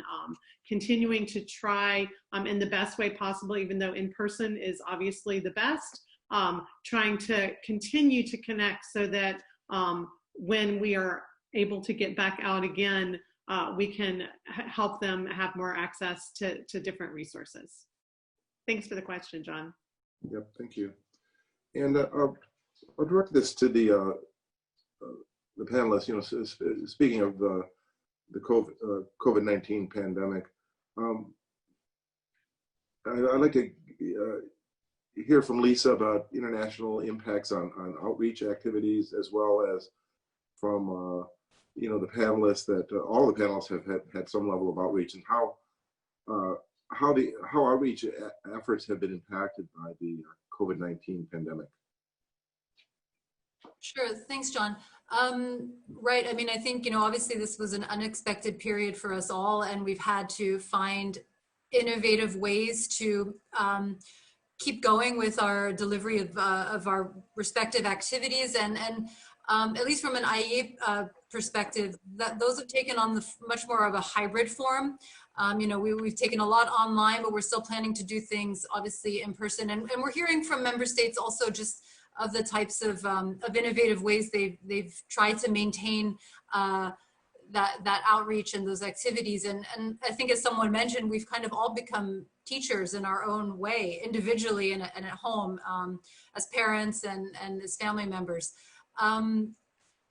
continuing to try in the best way possible, even though in person is obviously the best, trying to continue to connect so that when we are able to get back out again, we can help them have more access to different resources. Thanks for the question, John. Yep, thank you. And I'll direct this to the panelists. Speaking of the COVID-19 pandemic, I'd like to hear from Lisa about international impacts on outreach activities, as well as from you know, the panelists that all the panelists have had some level of outreach, and how outreach efforts have been impacted by the COVID-19 pandemic. Sure, thanks, John. Right, I mean, I think, you know, obviously this was an unexpected period for us all, and we've had to find innovative ways to keep going with our delivery of our respective activities, and at least from an IE perspective, that those have taken on much more of a hybrid form. You know, we've taken a lot online, but we're still planning to do things obviously in person, and we're hearing from member states also just of the types of innovative ways they've tried to maintain that outreach and those activities. And I think, as someone mentioned, we've kind of all become teachers in our own way, individually and at home, as parents and as family members.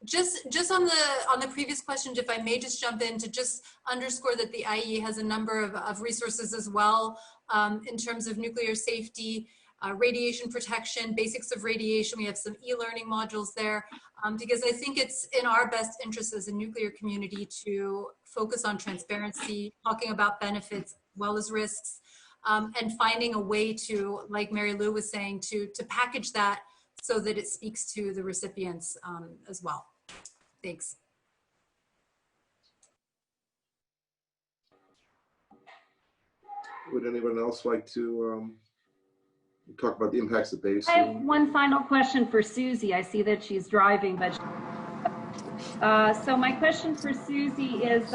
Just on the previous question, if I may just jump in to just underscore that the IE has a number of resources as well, in terms of nuclear safety, radiation protection, basics of radiation. We have some e-learning modules there, because I think it's in our best interest as a nuclear community to focus on transparency, talking about benefits as well as risks, and finding a way to, like Mary Lou was saying, to package that so that it speaks to the recipients as well. Thanks. Would anyone else like to talk about the impacts that they've I have seen? one final question for Susie. I see that she's driving, but so my question for Susie is,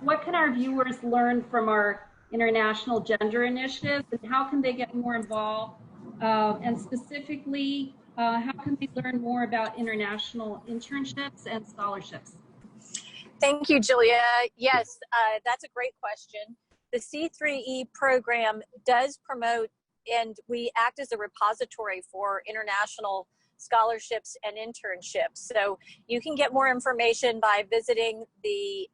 what can our viewers learn from our International Gender Initiative, and how can they get more involved? And specifically, how can they learn more about international internships and scholarships? Thank you, Julia. Yes, that's a great question. The C3e program does promote, and we act as a repository for international scholarships and internships. So you can get more information by visiting the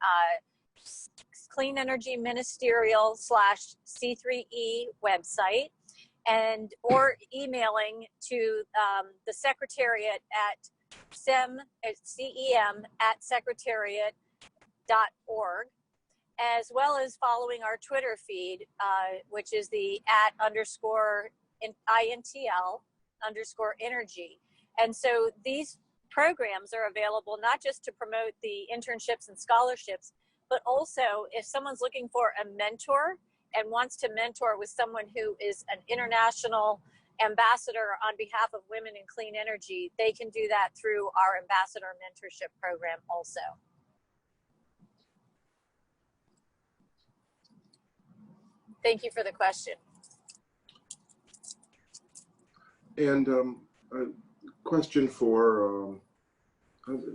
Clean Energy Ministerial /C3e website, and or emailing to the Secretariat at CEM@secretariat.org, as well as following our Twitter feed, which is the @_INTL_energy. And so these programs are available not just to promote the internships and scholarships, but also if someone's looking for a mentor and wants to mentor with someone who is an international ambassador on behalf of women in clean energy, they can do that through our ambassador mentorship program also. Thank you for the question. And a question for,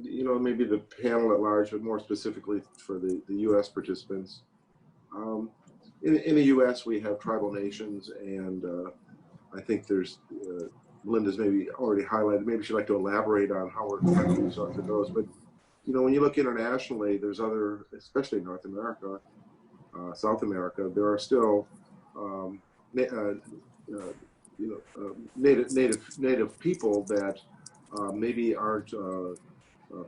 you know, maybe the panel at large, but more specifically for the U.S. participants. In the U.S., we have tribal nations, and I think there's, Melinda's maybe already highlighted, maybe she'd like to elaborate on how we're trying to reach out to those. But, you know, when you look internationally, there's other, especially North America, South America, there are still native people that maybe aren't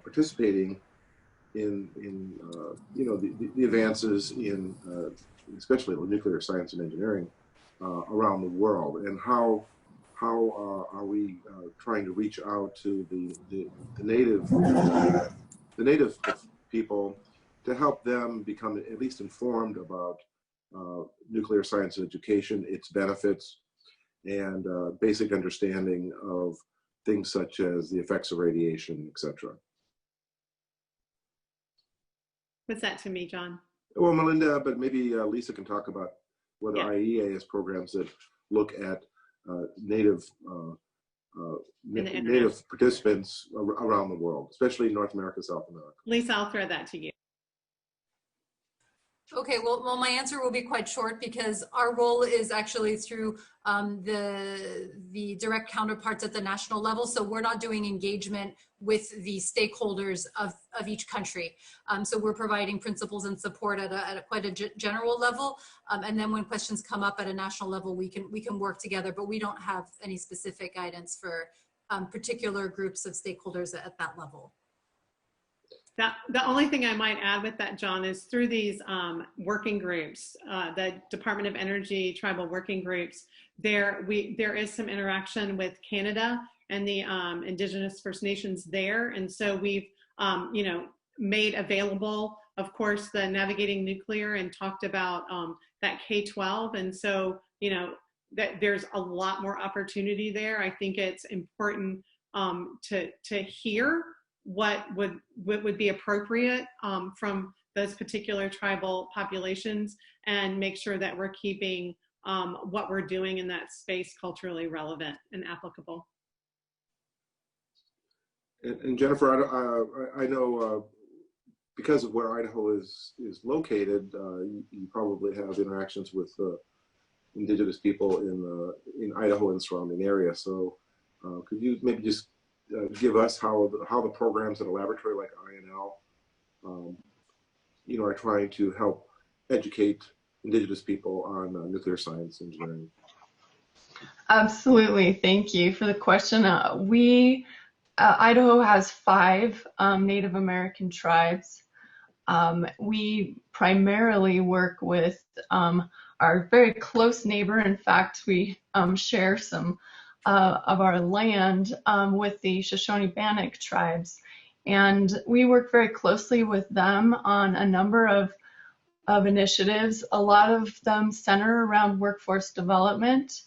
participating in you know, the advances in especially nuclear science and engineering around the world, and how are we trying to reach out to the native people to help them become at least informed about nuclear science and education, its benefits, and basic understanding of things such as the effects of radiation, etc. What's that to me, John? Well, Melinda, but maybe Lisa can talk about whether IEA has programs that look at native participants around the world, especially North America, South America. Lisa, I'll throw that to you. Okay, well, my answer will be quite short, because our role is actually through the direct counterparts at the national level. So we're not doing engagement with the stakeholders of each country. So we're providing principles and support at quite a general level. And then when questions come up at a national level, we can work together, but we don't have any specific guidance for particular groups of stakeholders at that level. The only thing I might add with that, John, is through these working groups, the Department of Energy tribal working groups, there is some interaction with Canada and the Indigenous First Nations there. And so we've, made available, of course, the Navigating Nuclear and talked about that K-12. And so, that there's a lot more opportunity there. I think it's important to hear what would be appropriate from those particular tribal populations and make sure that we're keeping what we're doing in that space culturally relevant and applicable. And Jennifer, I know because of where Idaho is located, you probably have interactions with Indigenous people in Idaho and surrounding area. So could you maybe just give us how the programs at a laboratory like INL, are trying to help educate Indigenous people on nuclear science engineering? Absolutely. Thank you for the question. Idaho has 5 Native American tribes. We primarily work with our very close neighbor. In fact, we share some of our land with the Shoshone-Bannock tribes. And we work very closely with them on a number of initiatives. A lot of them center around workforce development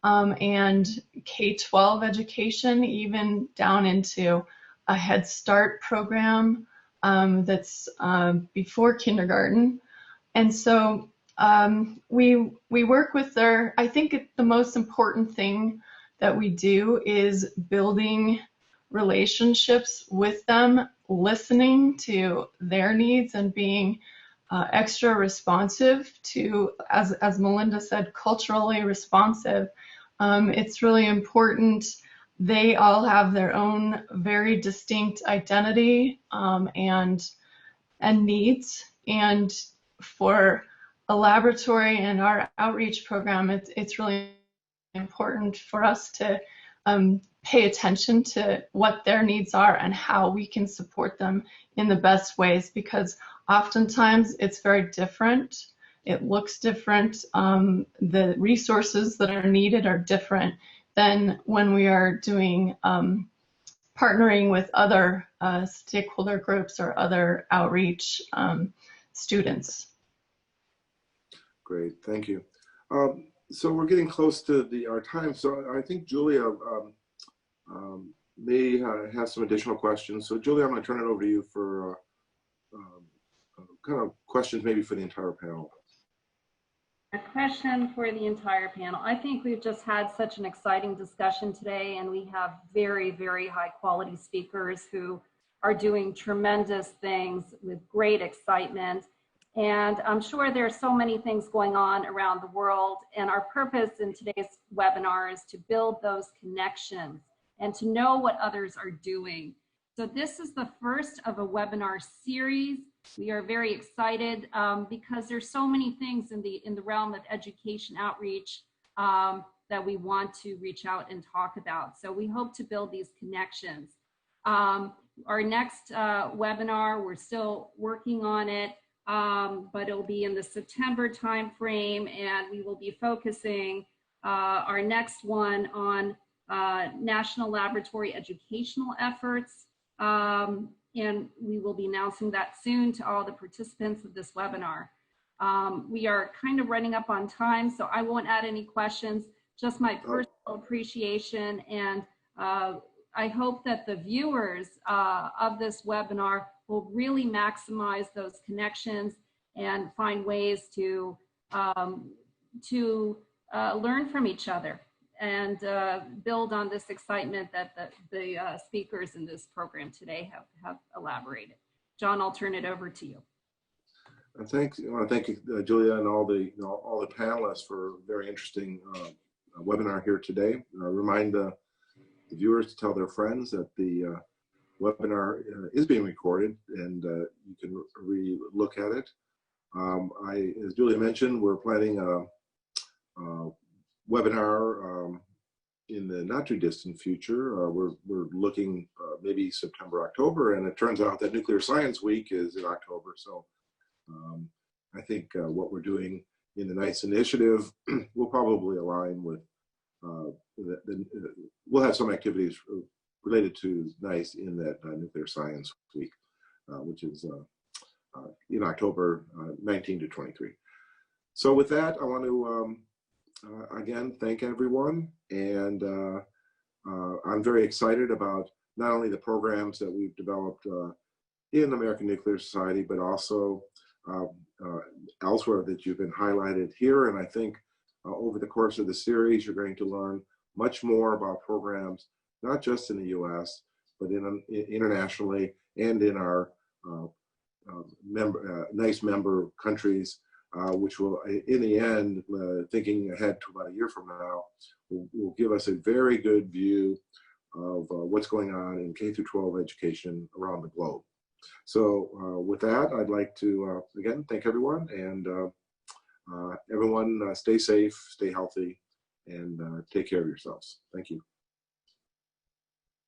and K-12 education, even down into a Head Start program that's before kindergarten. And so we work with I think the most important thing that we do is building relationships with them, listening to their needs and being extra responsive to, as Melinda said, culturally responsive. It's really important. They all have their own very distinct identity and needs. And for a laboratory and our outreach program, it's really important for us to pay attention to what their needs are and how we can support them in the best ways, because oftentimes it's very different. It looks different. The resources that are needed are different than when we are doing partnering with other stakeholder groups or other outreach students. Great, thank you. So we're getting close to our time. So I think Julia may have some additional questions. So Julia, I'm going to turn it over to you for kind of questions maybe for the entire panel. A question for the entire panel. I think we've just had such an exciting discussion today, and we have very, very high quality speakers who are doing tremendous things with great excitement. And I'm sure there are so many things going on around the world, and our purpose in today's webinar is to build those connections and to know what others are doing. So this is the first of a webinar series. We are very excited because there's so many things in the realm of education outreach that we want to reach out and talk about. So we hope to build these connections. Our next webinar, we're still working on it, but it'll be in the September timeframe, and we will be focusing our next one on national laboratory educational efforts. And we will be announcing that soon to all the participants of this webinar. We are kind of running up on time, so I won't add any questions, just my personal appreciation. And I hope that the viewers of this webinar will really maximize those connections and find ways to learn from each other and build on this excitement that the speakers in this program today have elaborated. John, I'll turn it over to you. Thanks. I want to thank you, Julia, and all the panelists for a very interesting webinar here today. Remind the viewers to tell their friends that the webinar is being recorded, and you can re-look at it. As Julia mentioned, we're planning a webinar in the not too distant future. We're looking maybe September, October, and it turns out that Nuclear Science Week is in October. So I think what we're doing in the NICE initiative will probably align with, we'll have some activities related to NICE in that Nuclear Science Week, which is in October 19 to 23. So with that, I want to again thank everyone, and I'm very excited about not only the programs that we've developed in American Nuclear Society, but also elsewhere that you've been highlighted here. And I think over the course of the series, you're going to learn much more about programs, not just in the US, but internationally and in our NICE member countries, which will, in the end, thinking ahead to about a year from now, will give us a very good view of what's going on in K-12 education around the globe. So with that, I'd like to, again, thank everyone, and everyone stay safe, stay healthy, and take care of yourselves. Thank you.